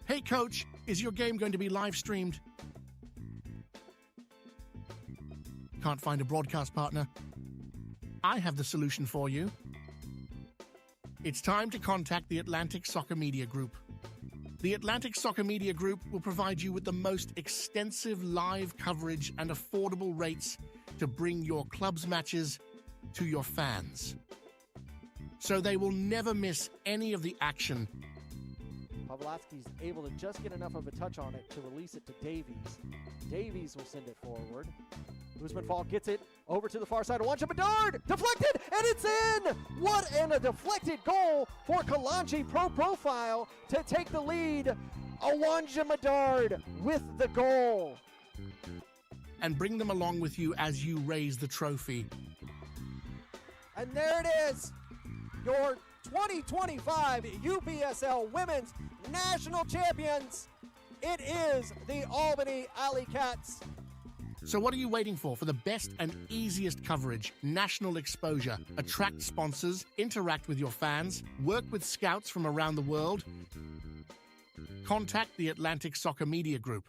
Hey coach, is your game going to be live streamed? Can't find a broadcast partner? I have the solution for you. It's time to contact the Atlantic Soccer Media Group. The Atlantic Soccer Media Group will provide you with the most extensive live coverage and affordable rates to bring your club's matches to your fans, so they will never miss any of the action. Pavlovsky's able to just get enough of a touch on it to release it to Davies. Davies will send it forward. Usman Fall gets it over to the far side. Awanja Bedard deflected, and it's in! What a deflected goal for Kalanji Pro Profile to take the lead. Awanja Bedard with the goal. And bring them along with you as you raise the trophy. And there it is, your 2025 UPSL Women's National Champions. It is the Albany Alley Cats. So what are you waiting for the best and easiest coverage, national exposure, attract sponsors, interact with your fans, work with scouts from around the world? Contact the Atlantic Soccer Media Group.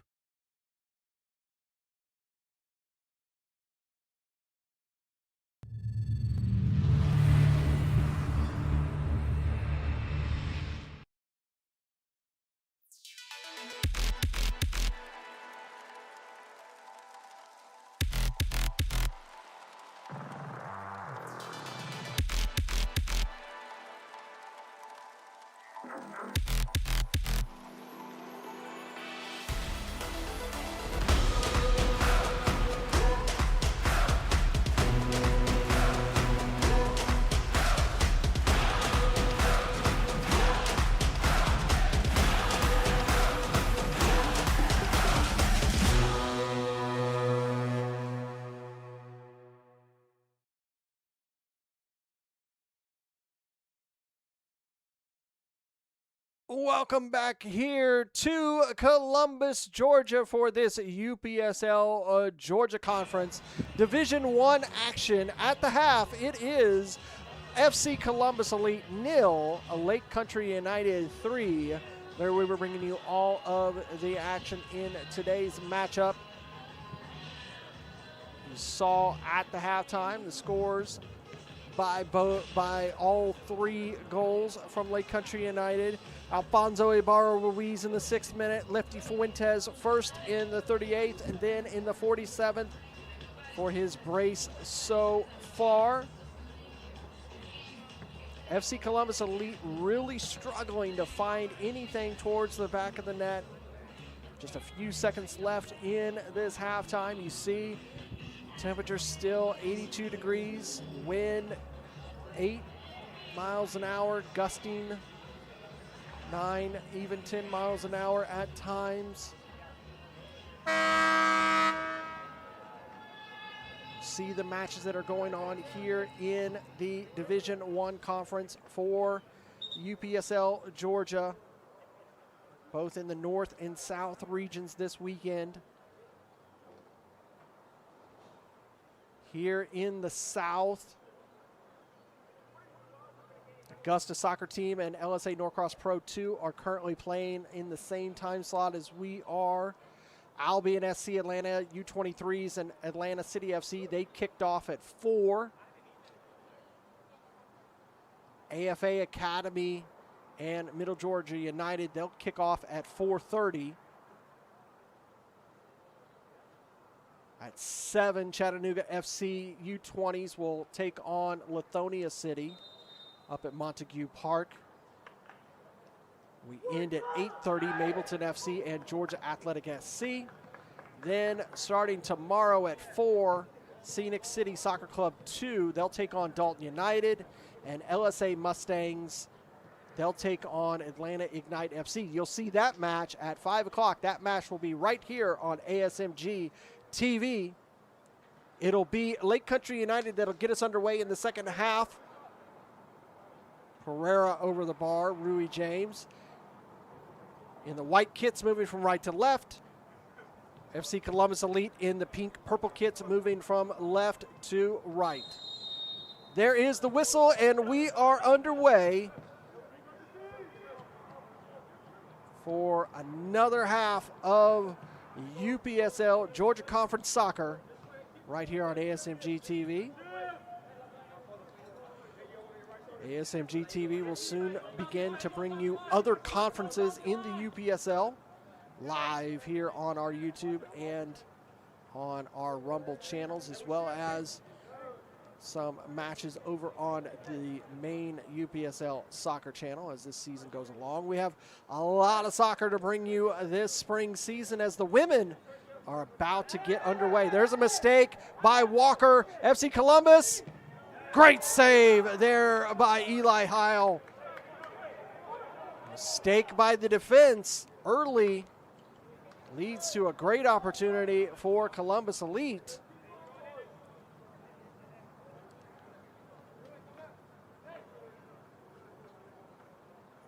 Welcome back here to Columbus, Georgia for this UPSL Georgia Conference Division 1 action. At the half, it is FC Columbus Elite 0, Lake Country United 3. There we were bringing you all of the action in today's matchup. You saw at the halftime the scores by all three goals from Lake Country United. Alfonso Ibarra Ruiz in the 6th minute, Lefty Fuentes first in the 38th, and then in the 47th for his brace so far. FC Columbus Elite really struggling to find anything towards the back of the net. Just a few seconds left in this halftime. You see temperature still 82 degrees, wind 8 miles an hour, gusting 9, even 10 miles an hour at times. See the matches that are going on here in the Division 1 conference for UPSL Georgia, both in the North and South regions this weekend. Here in the South, Augusta Soccer Team and LSA Norcross Pro 2 are currently playing in the same time slot as we are. Albion SC, Atlanta U23s, and Atlanta City FC, they kicked off at 4. AFA Academy and Middle Georgia United, they'll kick off at 4:30. At 7, Chattanooga FC U20s will take on Lithonia City up at Montague Park. We end at 8:30, Mableton FC and Georgia Athletic SC. Then starting tomorrow at 4, Scenic City Soccer Club 2, they'll take on Dalton United, and LSA Mustangs, they'll take on Atlanta Ignite FC. You'll see that match at 5 o'clock. That match will be right here on ASMG TV. It'll be Lake Country United that'll get us underway in the second half. Pereira over the bar, Rui James. In the white kits, moving from right to left. FC Columbus Elite in the pink purple kits, moving from left to right. There is the whistle, and we are underway for another half of UPSL Georgia Conference Soccer right here on ASMG TV. ASMG TV will soon begin to bring you other conferences in the UPSL live here on our YouTube and on our Rumble channels, as well as some matches over on the main UPSL Soccer channel as this season goes along. We have a lot of soccer to bring you this spring season as the women are about to get underway. There's a mistake by Walker, FC Columbus. Great save there by Eli Heil. Mistake by the defense early leads to a great opportunity for Columbus Elite.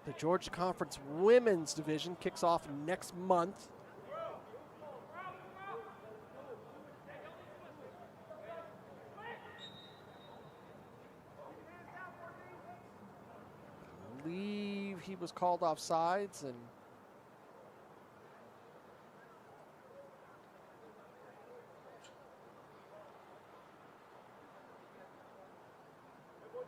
The Georgia Conference Women's Division kicks off next month. I believe he was called offsides, and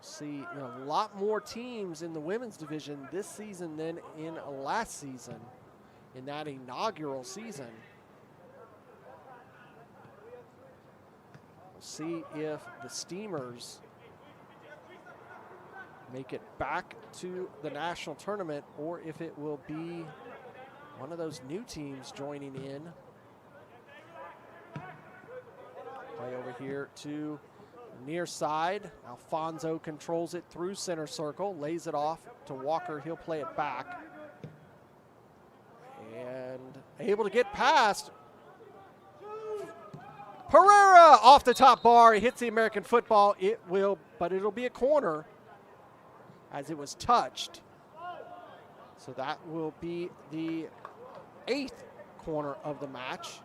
see a lot more teams in the women's division this season than in last season, in that inaugural season. We'll see if the Steamers make it back to the national tournament or if it will be one of those new teams joining in. Play over here to near side. Alfonso controls it through center circle, lays it off to Walker. He'll play it back. And able to get past. Pereira off the top bar. He hits the American football. But it'll be a corner as it was touched. So that will be the 8th corner of the match.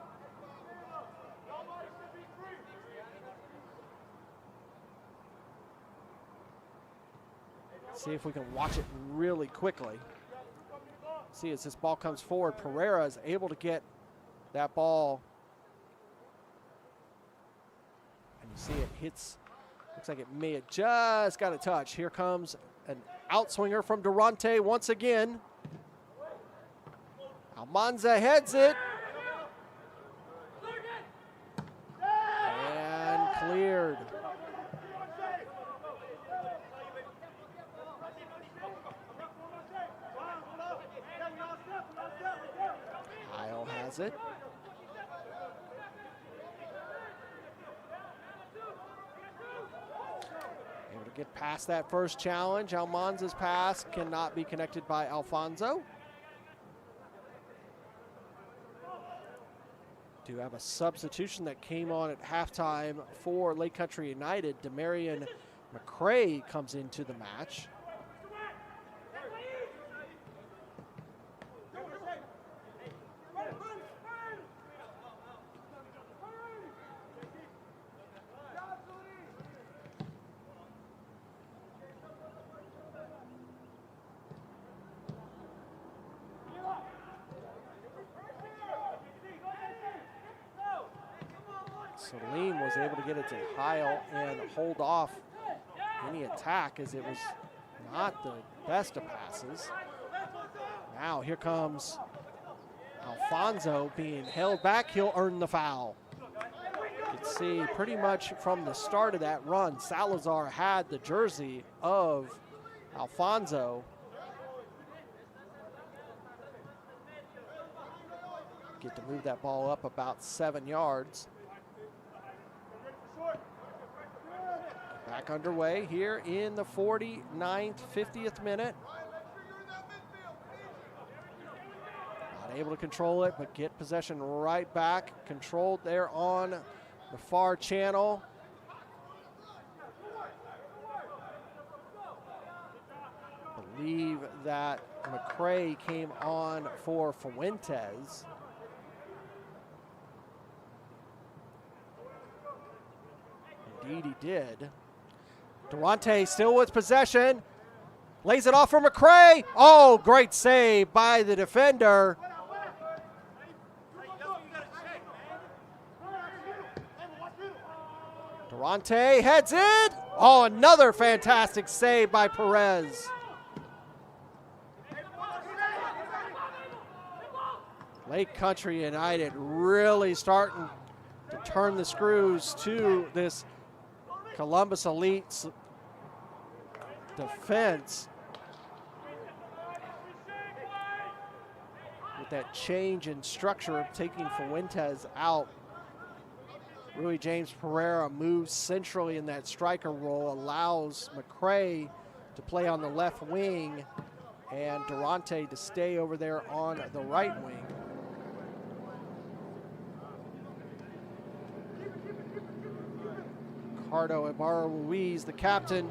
See if we can watch it really quickly. See, as this ball comes forward, Pereira is able to get that ball. And you see it hits, looks like it may have just got a touch. Here comes an outswinger from Durante once again. Almanza heads it. And cleared. Kyle has it. Able to get past that first challenge. Almanza's pass cannot be connected by Alfonso. Do have a substitution that came on at halftime for Lake Country United. Demarion McCray comes into the match. Salim was able to get it to Heil and hold off any attack, as it was not the best of passes. Now here comes Alfonso being held back. He'll earn the foul. You can see pretty much from the start of that run, Salazar had the jersey of Alfonso. Get to move that ball up about 7 yards. Back underway here in the 49th, 50th minute. Not able to control it, but get possession right back. Controlled there on the far channel. Believe that McCray came on for Fuentes. Indeed he did. Durante still with possession. Lays it off for McCray. Oh, great save by the defender. Durante heads it. Oh, another fantastic save by Perez. Lake Country United really starting to turn the screws to this Columbus Elite's defense. With that change in structure, taking Fuentes out. Rui James Pereira moves centrally in that striker role, allows McCray to play on the left wing and Durante to stay over there on the right wing. Ricardo Ibarra-Ruiz, the captain,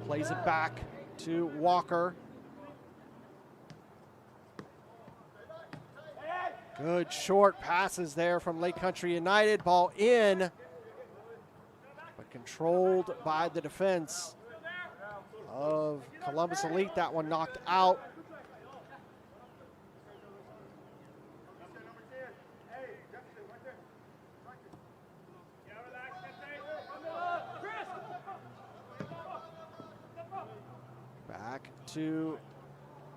plays it back to Walker. Good short passes there from Lake Country United. Ball in, but controlled by the defense of Columbus Elite. That one knocked out. Back to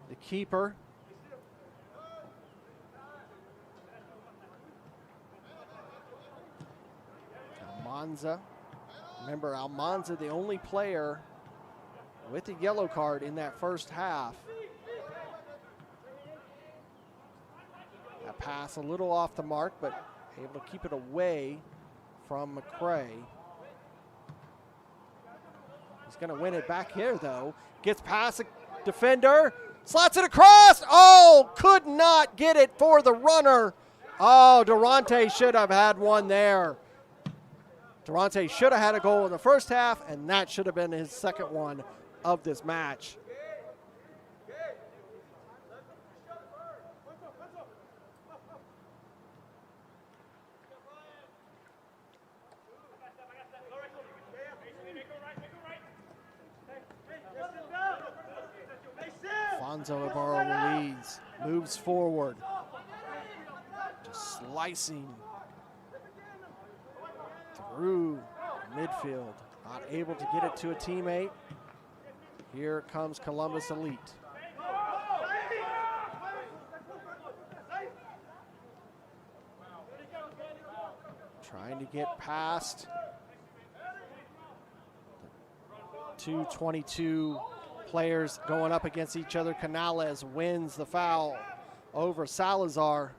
the keeper. Almanza. Remember, Almanza, the only player with a yellow card in that first half. That pass a little off the mark, but able to keep it away from McCray. He's going to win it back here, though. Gets past the defender, slots it across. Oh, could not get it for the runner. Oh, Durante should have had one there. Durante should have had a goal in the first half, and that should have been his second one of this match. Alfonso Ibarra-Ruiz moves forward, just slicing through midfield, not able to get it to a teammate. Here comes Columbus Elite. Trying to get past 222 players going up against each other. Canales wins the foul over Salazar.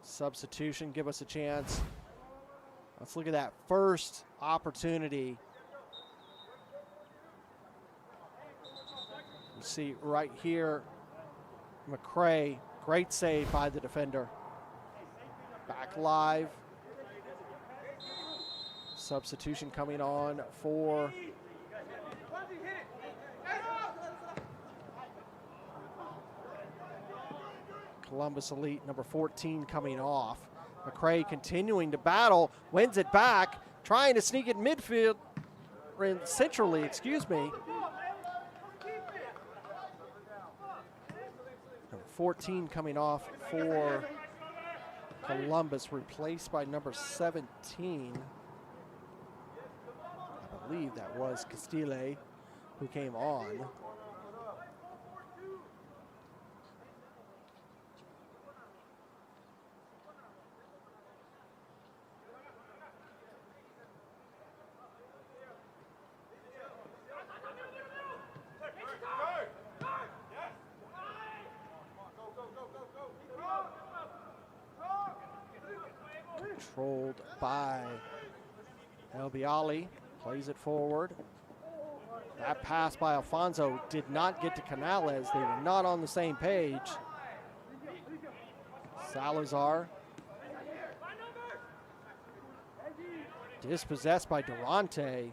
Substitution, give us a chance. Let's look at that first opportunity. You see right here, McCray, great save by the defender. Back live. Substitution coming on for Columbus Elite, number 14 coming off. McCray continuing to battle, wins it back, trying to sneak it midfield, centrally, excuse me. Number 14 coming off for Columbus, replaced by number 17. I believe that was Castile who came on. Controlled by El Bialy, plays it forward. That pass by Alfonso did not get to Canales. They were not on the same page. Salazar. Dispossessed by Durante.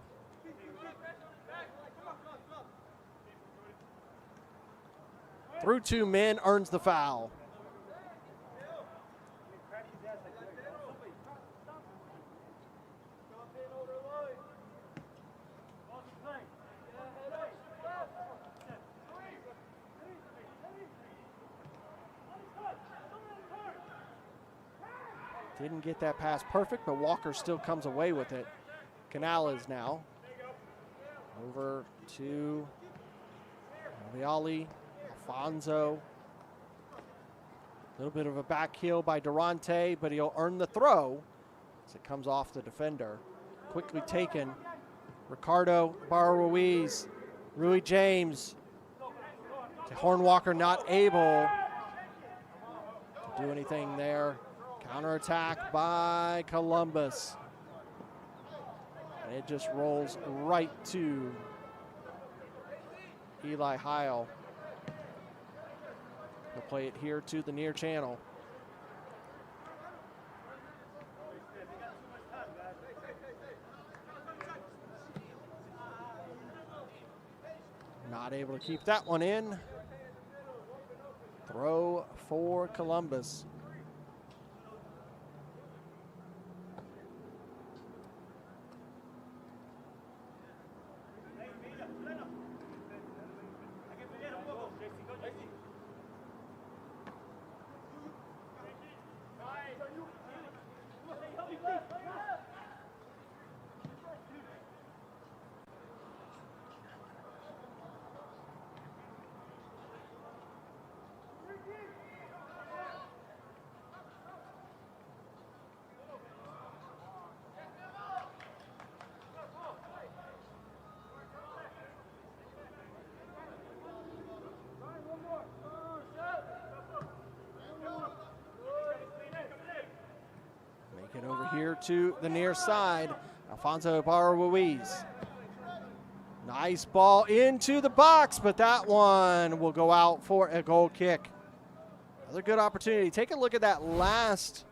through 2 men, earns the foul. Didn't get that pass perfect, but Walker still comes away with it. Canales now. Over to Viali, Alfonso. A little bit of a back heel by Durante, but he'll earn the throw as it comes off the defender. Quickly taken. Ricardo Barra-Ruiz, Rui James. Hornwalker not able to do anything there. Counterattack by Columbus. And it just rolls right to Eli Heil. He'll play it here to the near channel. Not able to keep that one in. Throw for Columbus. Make it over here to the near side. Alfonso Barra-Ruiz. Nice ball into the box, but that one will go out for a goal kick. Another good opportunity. Take a look at that last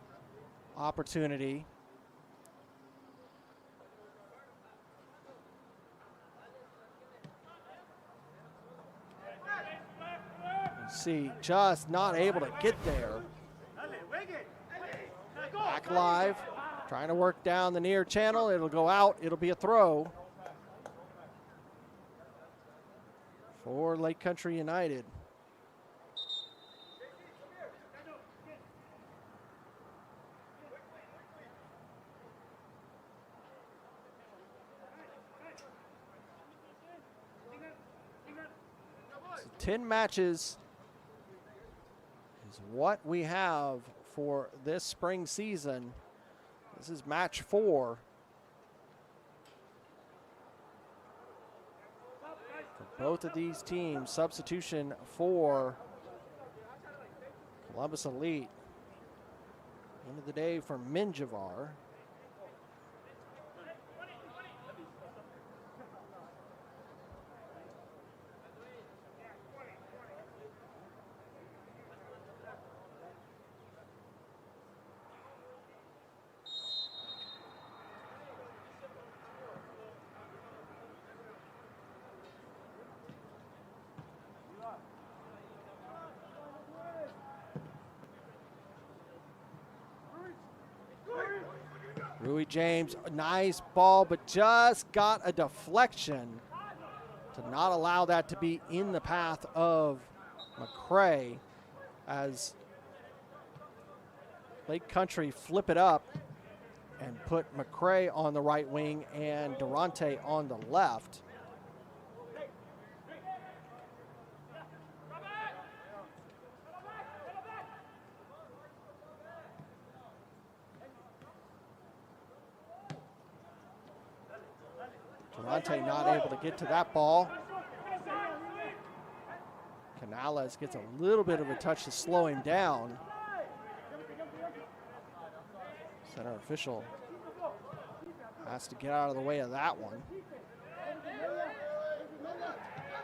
opportunity. See, just not able to get there. Back live, trying to work down the near channel. It'll go out. It'll be a throw for Lake Country United. So 10 matches is what we have for this spring season. This is match 4. For both of these teams, substitution for Columbus Elite. End of the day for Minjavar. Rui James, nice ball, but just got a deflection to not allow that to be in the path of McCray as Lake Country flip it up and put McCray on the right wing and Durante on the left. Durante not able to get to that ball. Canales gets a little bit of a touch to slow him down. Center official has to get out of the way of that one.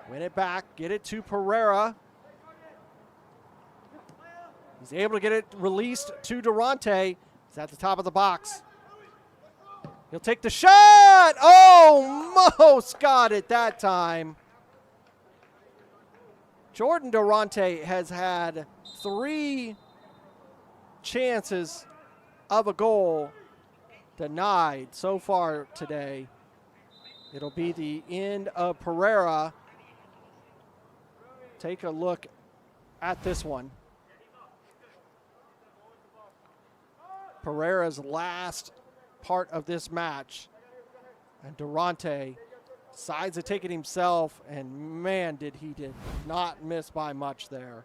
Win it back, get it to Pereira. He's able to get it released to Durante. He's at the top of the box. He'll take the shot. Oh, almost got it that time. Jordan Durante has had 3 chances of a goal denied so far today. It'll be the end of Pereira. Take a look at this one. Pereira's last part of this match. And Durante decides to take it himself, and man, did not miss by much there.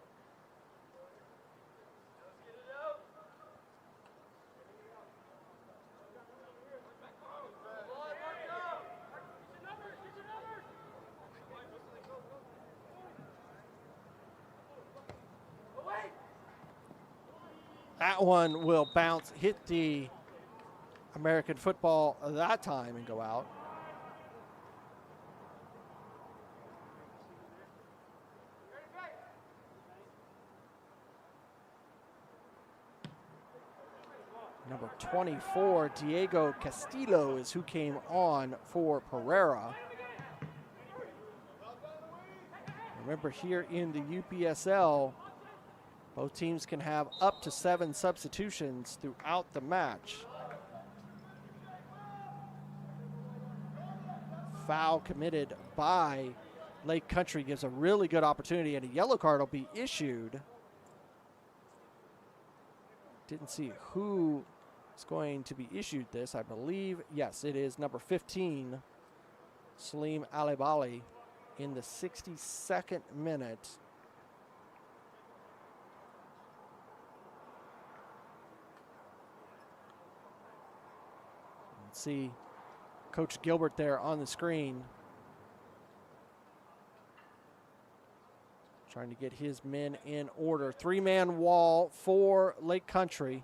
That one will bounce, hit the American football that time and go out. Number 24, Diego Castillo, is who came on for Pereira. Remember, here in the UPSL, both teams can have up to 7 substitutions throughout the match. Foul committed by Lake Country gives a really good opportunity, and a yellow card will be issued. Didn't see who is going to be issued this. I believe, yes, it is number 15, Salim Alibali, in the 62nd minute. See Coach Gilbert there on the screen, trying to get his men in order. 3-man wall for Lake Country.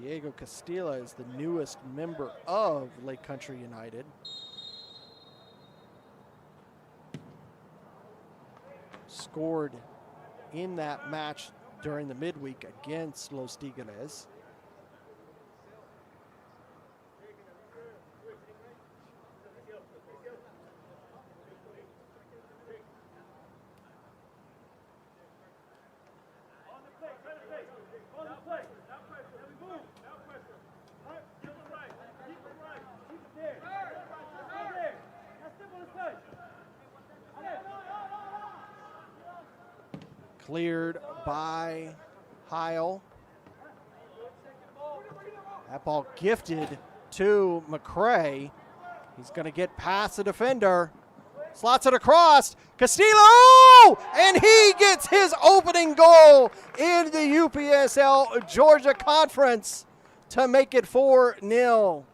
Diego Castillo is the newest member of Lake Country United. Scored in that match during the midweek against Los Tigres. Cleared by Heil. That ball gifted to McCray. He's going to get past the defender. Slots it across. Castillo! And he gets his opening goal in the UPSL Georgia Conference to make it 4-0.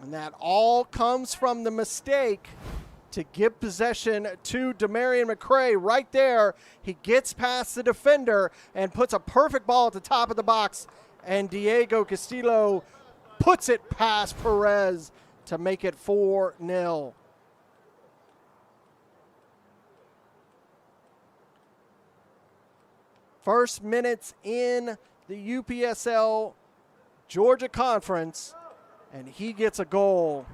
And that all comes from the mistake to give possession to Demarion McCray right there. He gets past the defender and puts a perfect ball at the top of the box. And Diego Castillo puts it past Perez to make it 4-0. First minutes in the UPSL Georgia Conference, and he gets a goal.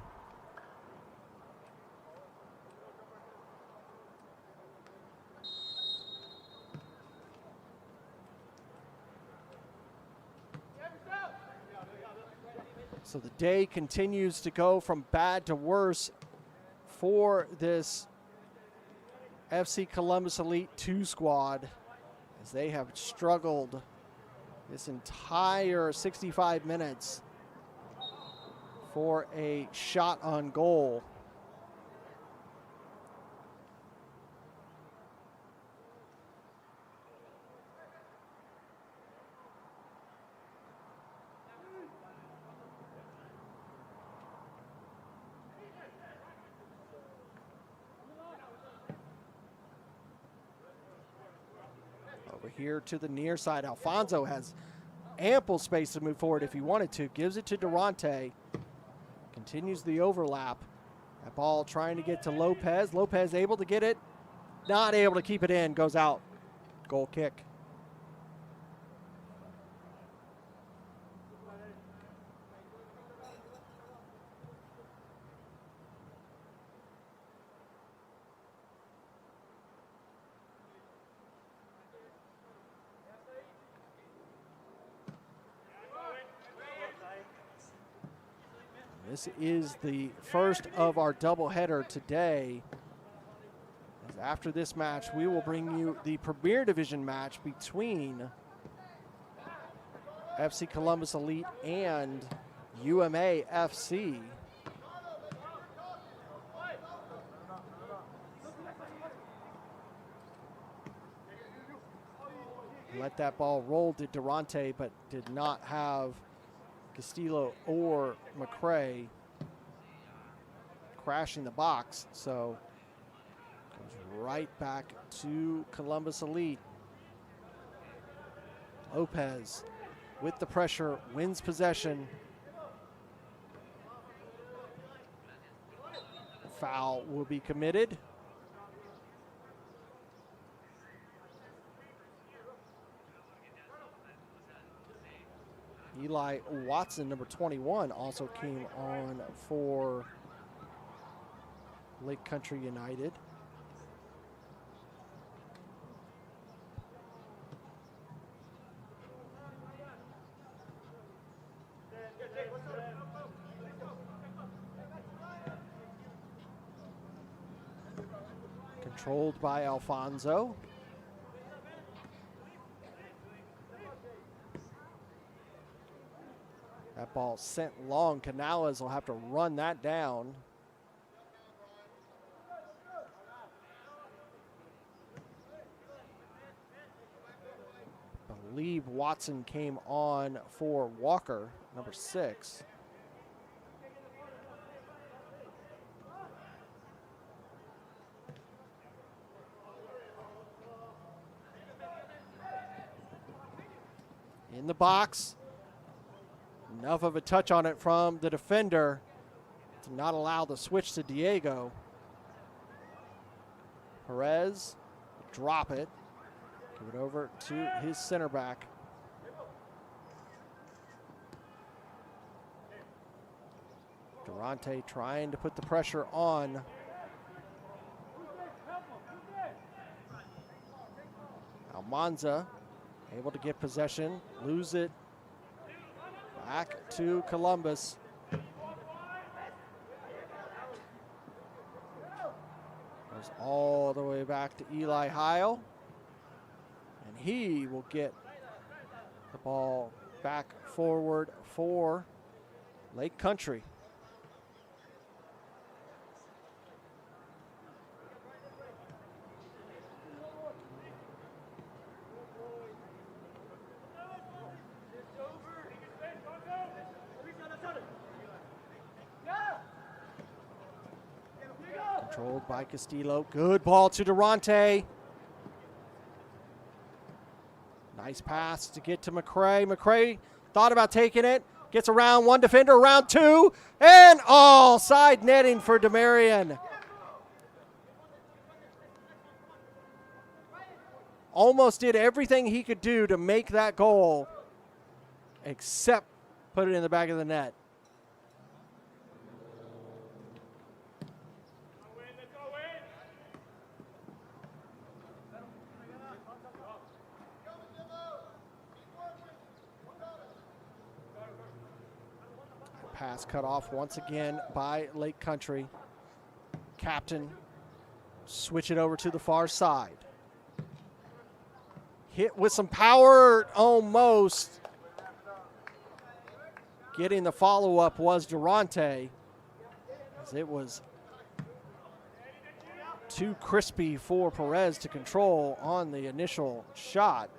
So the day continues to go from bad to worse for this FC Columbus Elite 2 squad, as they have struggled this entire 65 minutes for a shot on goal. Over here to the near side, Alfonso has ample space to move forward if he wanted to. Gives it to Durante. Continues the overlap. That ball trying to get to Lopez. Lopez able to get it. Not able to keep it in. Goes out. Goal kick. This is the first of our doubleheader today. As after this match, we will bring you the Premier Division match between FC Columbus Elite and UMA FC. Let that ball roll to Durante, but did not have Castillo or McCrae crashing the box, so goes right back to Columbus Elite. Lopez with the pressure, wins possession. Foul will be committed. Eli Watson, number 21, also came on for Lake Country United. Controlled by Alfonso. That ball sent long. Canales will have to run that down. I believe Watson came on for Walker, number 6. In the box. Enough of a touch on it from the defender to not allow the switch to Diego. Perez, drop it. Give it over to his center back. Durante trying to put the pressure on. Almanza able to get possession, lose it. Back to Columbus. Goes all the way back to Eli Heil. And he will get the ball back forward for Lake Country. Controlled by Castillo. Good ball to Durante. Nice pass to get to McCrae. McCrae thought about taking it. Gets around one defender, around 2. And side netting for DeMarion. Almost did everything he could do to make that goal, except put it in the back of the net. Pass cut off once again by Lake Country. Captain, switch it over to the far side. Hit with some power, almost. Getting the follow-up was Durante, as it was too crispy for Perez to control on the initial shot.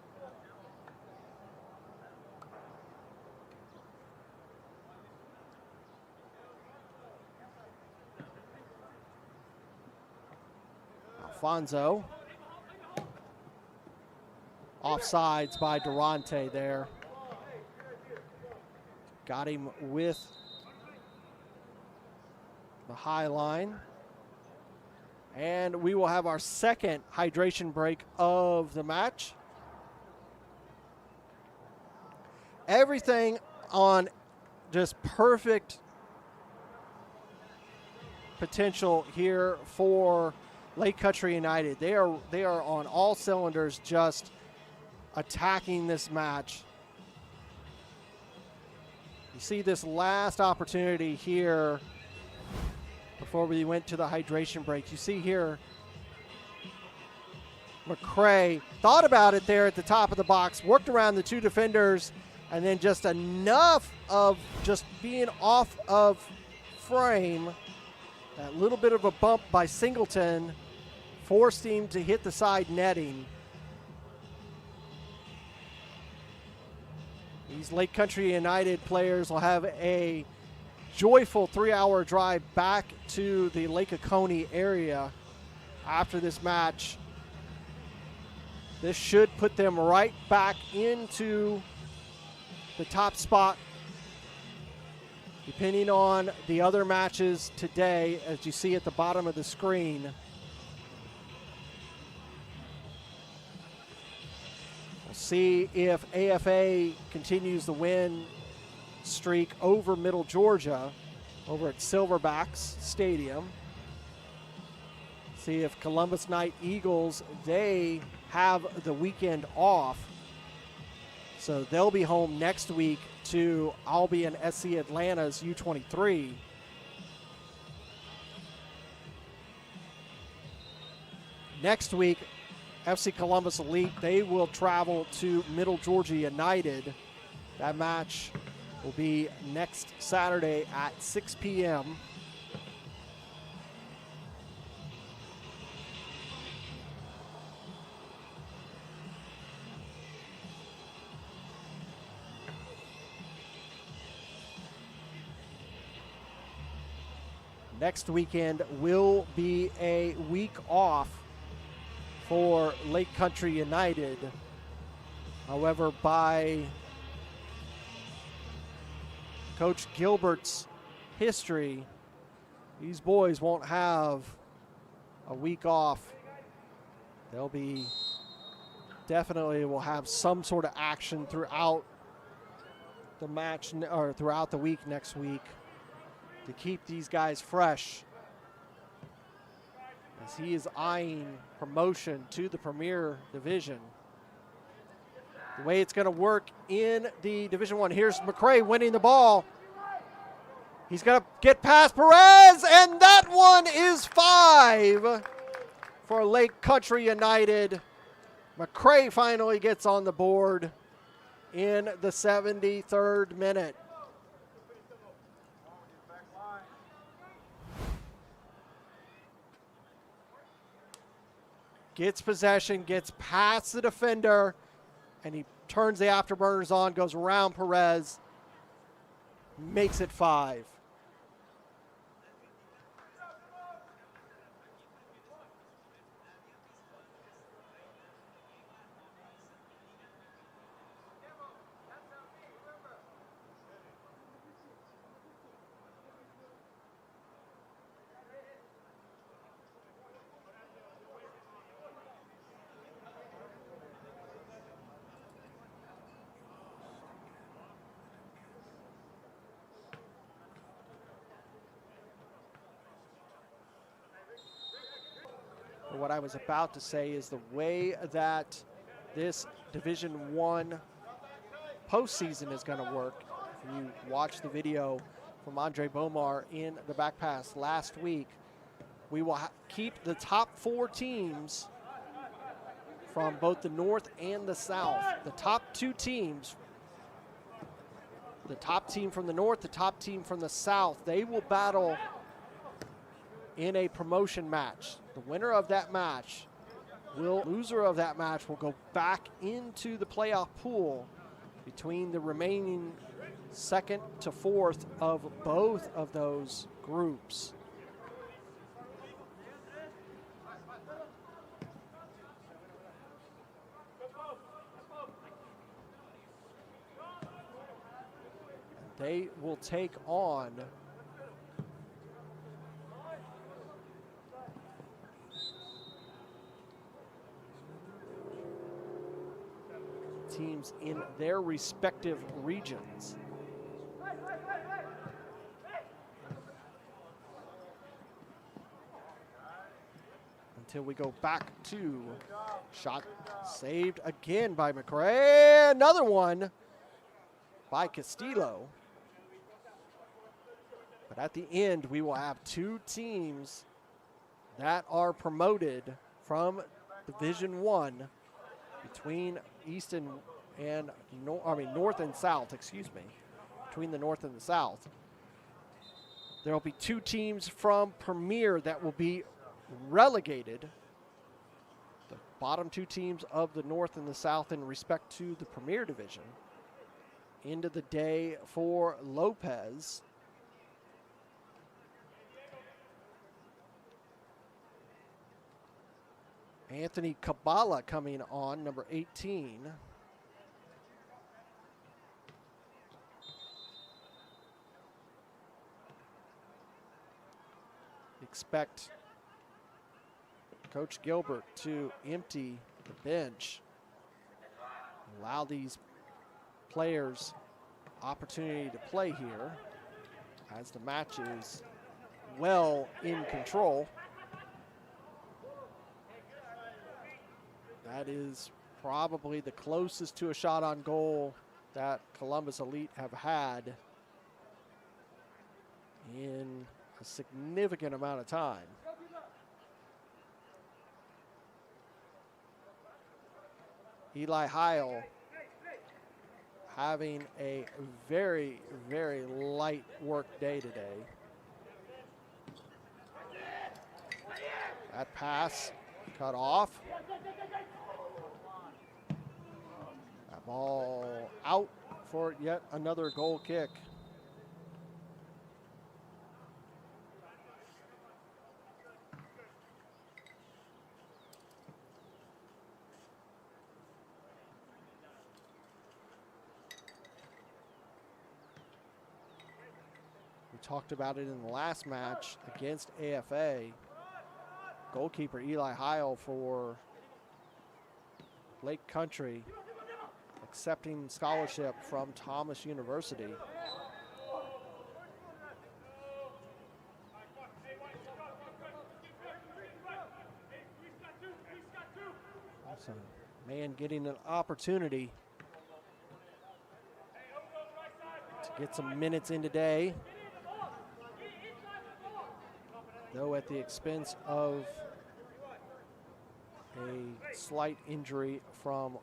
Alfonso. Offsides by Durante there. Got him with the high line. And we will have our second hydration break of the match. Everything on just perfect potential here for Lake Country United. They are on all cylinders, just attacking this match. You see this last opportunity here before we went to the hydration break. You see here, McCray thought about it there at the top of the box, worked around the two defenders, and then just enough of just being off of frame. That little bit of a bump by Singleton forced him to hit the side netting. These Lake Country United players will have a joyful 3-hour drive back to the Lake Oconee area after this match. This should put them right back into the top spot, depending on the other matches today, as you see at the bottom of the screen. We'll see if AFA continues the win streak over Middle Georgia over at Silverbacks Stadium. See if Columbus Knight Eagles, they have the weekend off. So they'll be home next week to Albion SC Atlanta's U23. Next week, FC Columbus Elite, they will travel to Middle Georgia United. That match will be next Saturday at 6 p.m. Next weekend will be a week off for Lake Country United. However, by Coach Gilbert's history, these boys won't have a week off. They'll be definitely will have some sort of action throughout the match or throughout the week next week to keep these guys fresh, as he is eyeing promotion to the Premier Division. The way it's going to work in the Division I, here's McCray winning the ball. He's going to get past Perez, and that one is 5 for Lake Country United. McCray finally gets on the board in the 73rd minute. Gets possession, gets past the defender, and he turns the afterburners on, goes around Perez, makes it 5. What I was about to say is the way that this Division I postseason is going to work. If you watch the video from Andre Bomar in the back pass last week, we will keep the top 4 teams from both the North and the South. The top 2 teams, the top team from the North, the top team from the South, they will battle in a promotion match. The winner of that match loser of that match will go back into the playoff pool between the remaining 2nd to 4th of both of those groups. They will take on teams in their respective regions. Until we go back to shot saved again by McRae. Another one by Castillo. But at the end, we will have two teams that are promoted from Division I between East and North and South, excuse me, between the North and the South. There will be two teams from Premier that will be relegated. The bottom two teams of the North and the South in respect to the Premier Division. End of the day for Lopez. Anthony Cabala coming on, number 18. Expect Coach Gilbert to empty the bench, allow these players opportunity to play here as the match is well in control. That is probably the closest to a shot on goal that Columbus Elite have had in a significant amount of time. Eli Heil having a very, very light work day today. That pass cut off. That ball out for yet another goal kick. We talked about it in the last match against AFA. Goalkeeper Eli Heil for Lake Country accepting scholarship from Thomas University. So, man getting an opportunity to get some minutes in today, though at the expense of a slight injury from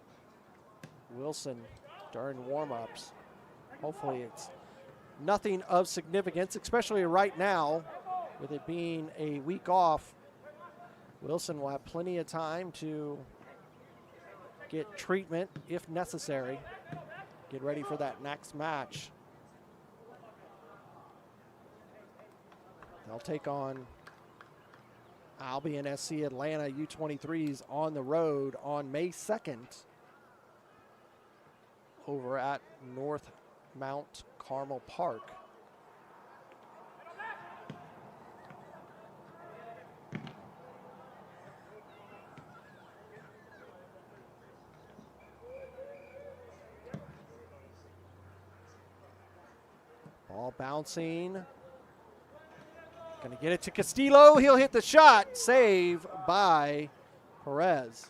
Wilson during warm-ups. Hopefully it's nothing of significance, especially right now with it being a week off. Wilson will have plenty of time to get treatment if necessary, get ready for that next match. They'll take on Albion SC Atlanta U23s on the road on May 2nd over at North Mount Carmel Park. Ball bouncing. Gonna get it to Castillo. He'll hit the shot. Save by Perez.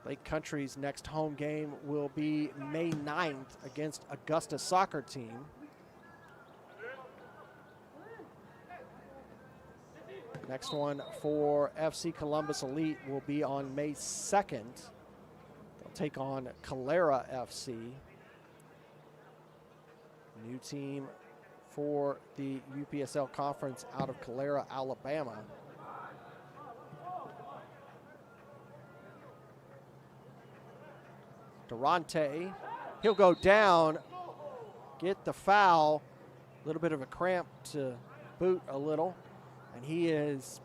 Lake Country's next home game will be May 9th against Augusta Soccer Team. Next one for FC Columbus Elite will be on May 2nd. They'll take on Calera FC. New team for the UPSL Conference out of Calera, Alabama. Durante, he'll go down, get the foul, a little bit of a cramp to boot a little, and he is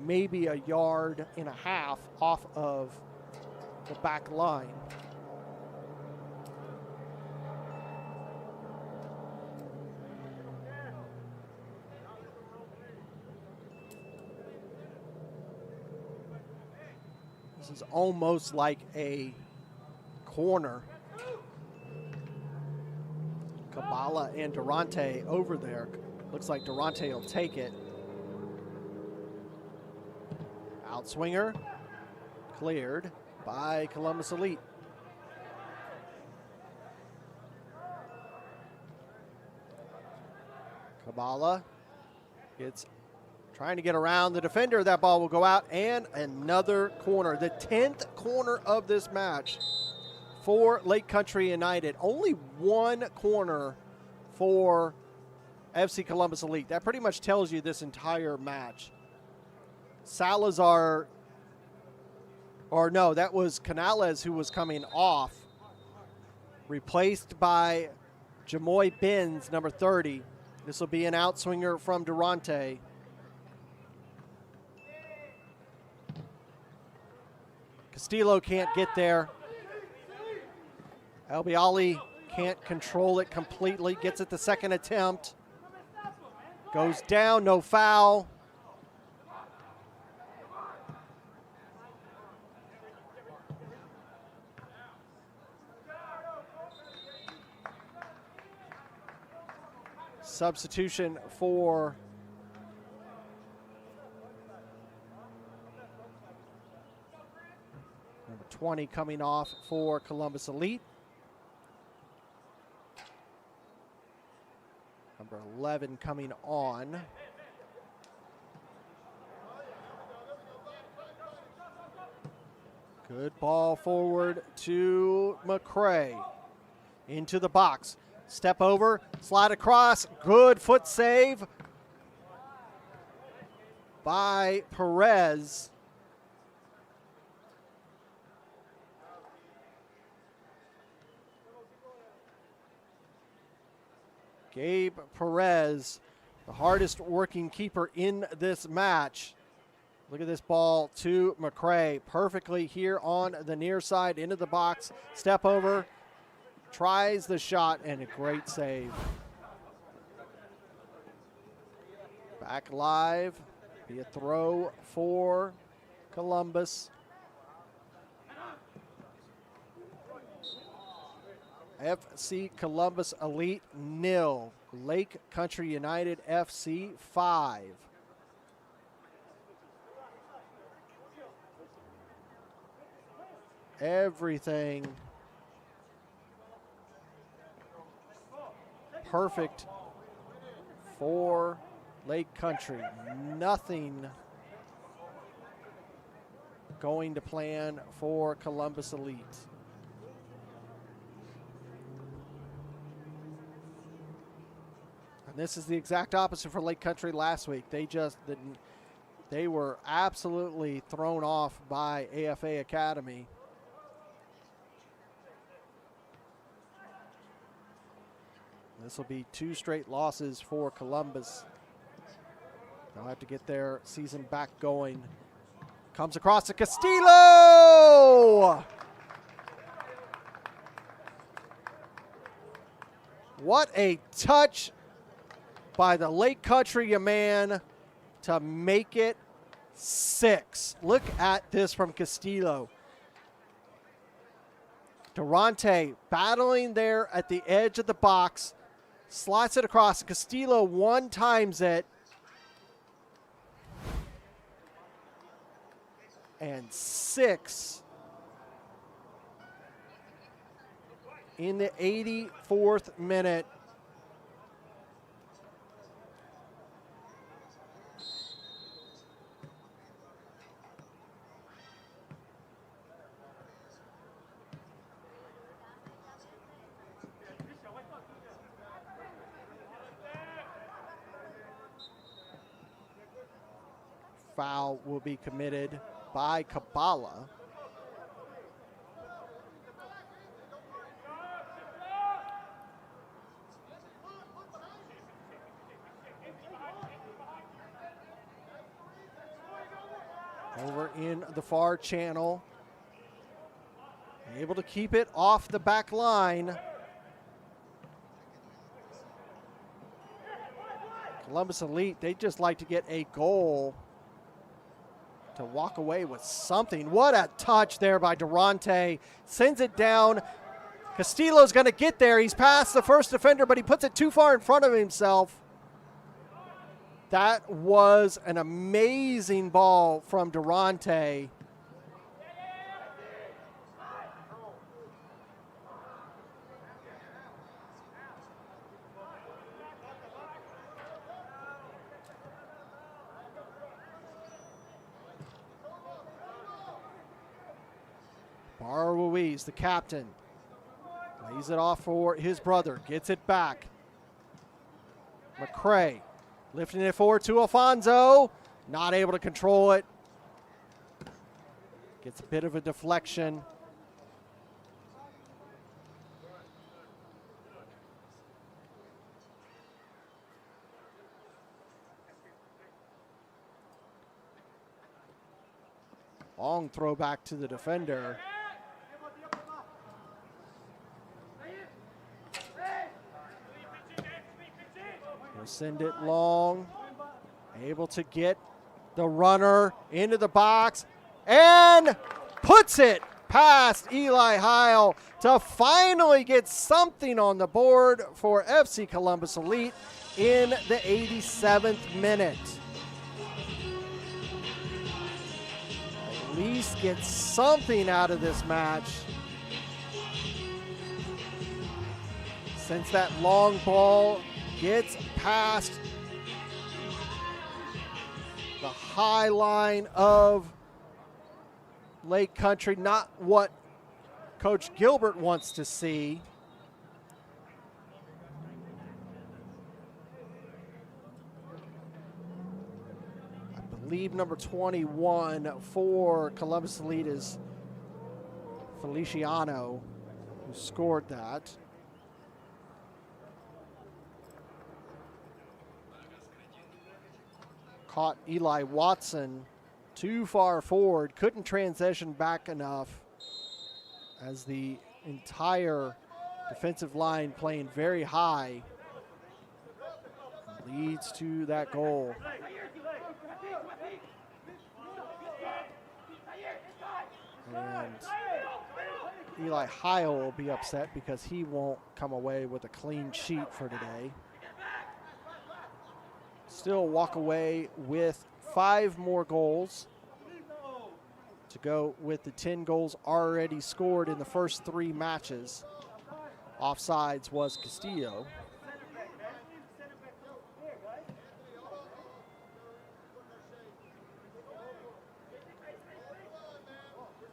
maybe a yard and a half off of the back line. This This is almost like a corner. Kabbalah and Durante over there. Looks like Durante will take it. Outswinger. Cleared by Columbus Elite. Kabbalah gets trying to get around the defender. That ball will go out, and another corner. The 10th corner of this match for Lake Country United. Only one corner for FC Columbus Elite. That pretty much tells you this entire match. Salazar, or no, that was Canales who was coming off, replaced by Jamoy Benz, number 30. This will be an outswinger from Durante. Castillo can't get there. Albiali can't control it completely. Gets it the second attempt. Goes down, no foul. Substitution for number 20 coming off for Columbus Elite. Number 11 coming on. Good ball forward to McCray. Into the box. Step over, slide across. Good foot save by Perez. Gabe Perez, the hardest working keeper in this match. Look at this ball to McCray. Perfectly here on the near side into the box. Step over. Tries the shot, and a great save. Back live. Be a throw for Columbus. FC Columbus Elite 0. Lake Country United FC 5. Everything perfect for Lake Country. Nothing going to plan for Columbus Elite. And this is the exact opposite for Lake Country last week. They just didn't. They were absolutely thrown off by AFA Academy. This will be 2 straight losses for Columbus. They'll have to get their season back going. Comes across to Castillo! What a touch by the Lake Country man to make it 6. Look at this from Castillo. Durante battling there at the edge of the box. Slots it across. Castillo one-times it. And 6 in the 84th minute. Foul will be committed by Kabbalah. Over in the far channel. Able to keep it off the back line. Columbus Elite, they just like to get a goal to walk away with something. What a touch there by Durante. Sends it down. Castillo's going to get there. He's past the first defender, but he puts it too far in front of himself. That was an amazing ball from Durante. Ruiz, the captain, lays it off for his brother, gets it back. McCray lifting it forward to Alfonso, not able to control it. Gets a bit of a deflection. Long throw back to the defender. He'll send it long. Able to get the runner into the box and puts it past Eli Heil to finally get something on the board for FC Columbus Elite in the 87th minute. At least get something out of this match. Since that long ball gets past the high line of Lake Country, not what Coach Gilbert wants to see. I believe number 21 for Columbus Elite is Feliciano, who scored that. Caught Eli Watson too far forward, couldn't transition back enough as the entire defensive line playing very high leads to that goal. And Eli Heil will be upset because he won't come away with a clean sheet for today. Still walk away with 5 more goals to go with the 10 goals already scored in the first 3 matches. Offsides was Castillo.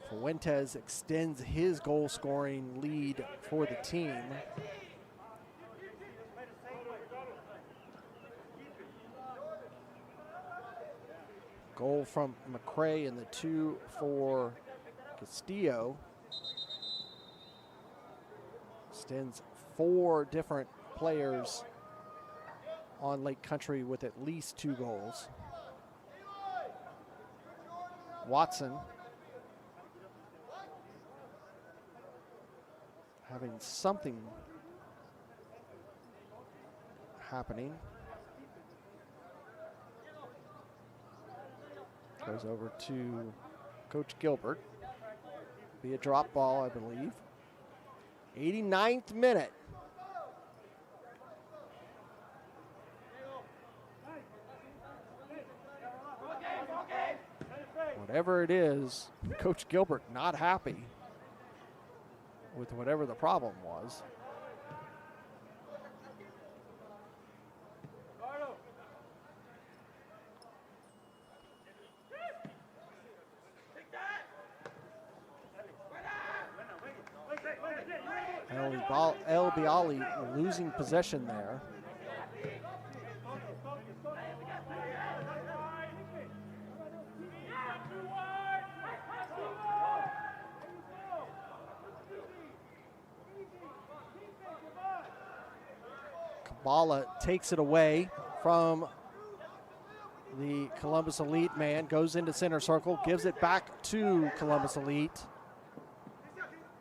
Fuentes extends his goal scoring lead for the team. Goal from McCray and the 2 for Castillo. Extends 4 different players on Lake Country with at least 2 goals. Watson having something happening. Goes over to Coach Gilbert. Be a drop ball, I believe. 89th minute. Whatever it is, Coach Gilbert not happy with whatever the problem was. El Bialy losing possession there. Kabala takes it away from the Columbus Elite man, goes into center circle, gives it back to Columbus Elite.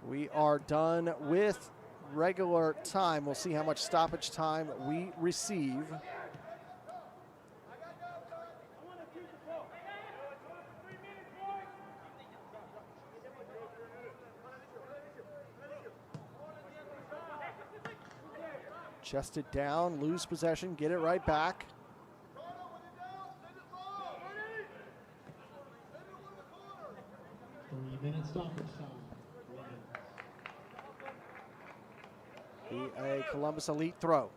We are done with regular time. We'll see how much stoppage time we receive. Chested down, lose possession, get it right back. Three-minute stoppage time. Be a Columbus Elite throw.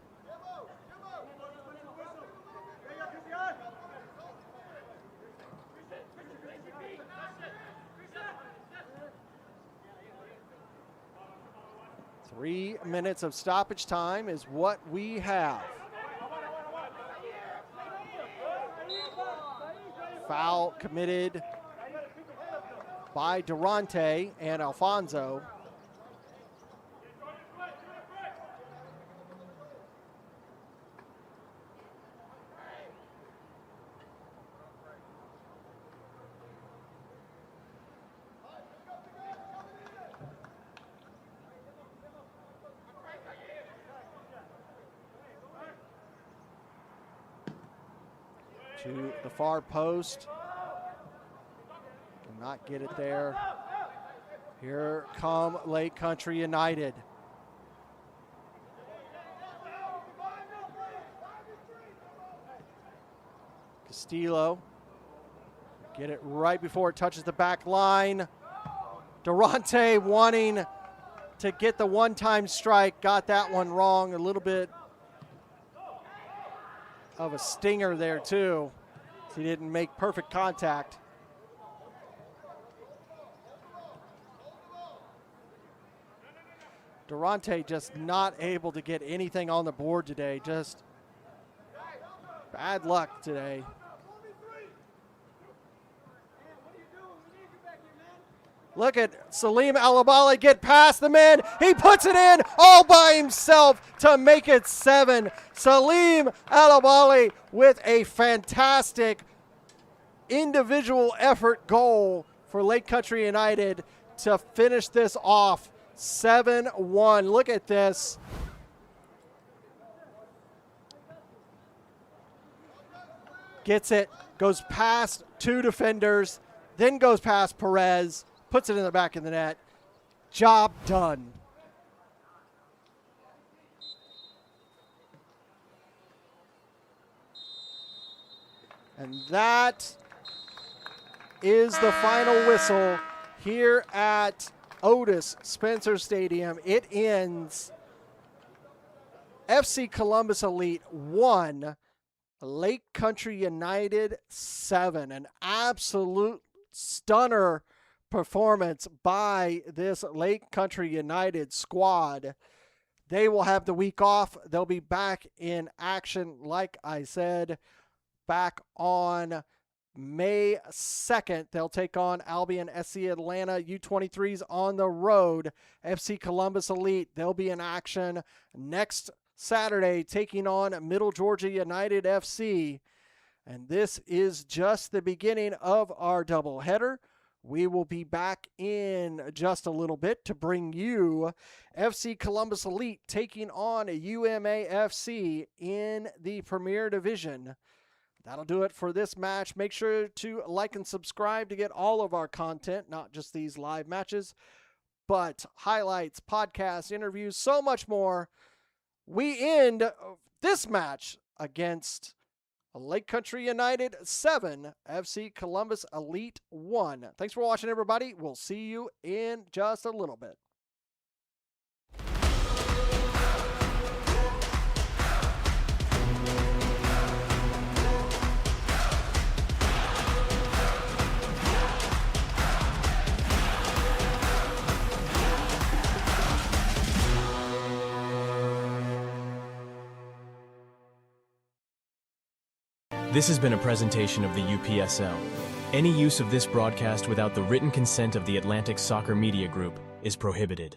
Three minutes of stoppage time is what we have. Foul committed by Durante and Alfonso. To the far post. Will not get it there. Here come Lake Country United. Castillo. Get it right before it touches the back line. Durante wanting to get the one-time strike. Got that one wrong. A little bit of a stinger there too. He didn't make perfect contact. Durante just not able to get anything on the board today. Just bad luck today. Look at Salim Alabali get past the man. He puts it in all by himself to make it 7. Salim Alabali with a fantastic individual effort goal for Lake Country United to finish this off 7-1. Look at this. Gets it, goes past 2 defenders, then goes past Perez. Puts it in the back of the net. Job done. And that is the final whistle here at Odis Spencer Stadium. It ends FC Columbus Elite 1, Lake Country United 7. An absolute stunner performance by this Lake Country United squad. They will have the week off. They'll be back in action, like I said, back on May 2nd. They'll take on Albion SC Atlanta U23s on the road. FC Columbus Elite, they'll be in action next Saturday, taking on Middle Georgia United FC. And this is just the beginning of our doubleheader. We will be back in just a little bit to bring you FC Columbus Elite taking on UMAFC in the Premier Division. That'll do it for this match. Make sure to like and subscribe to get all of our content, not just these live matches, but highlights, podcasts, interviews, so much more. We end this match against Lake Country United 7, FC Columbus Elite 1. Thanks for watching, everybody. We'll see you in just a little bit. This has been a presentation of the UPSL. Any use of this broadcast without the written consent of the Atlantic Soccer Media Group is prohibited.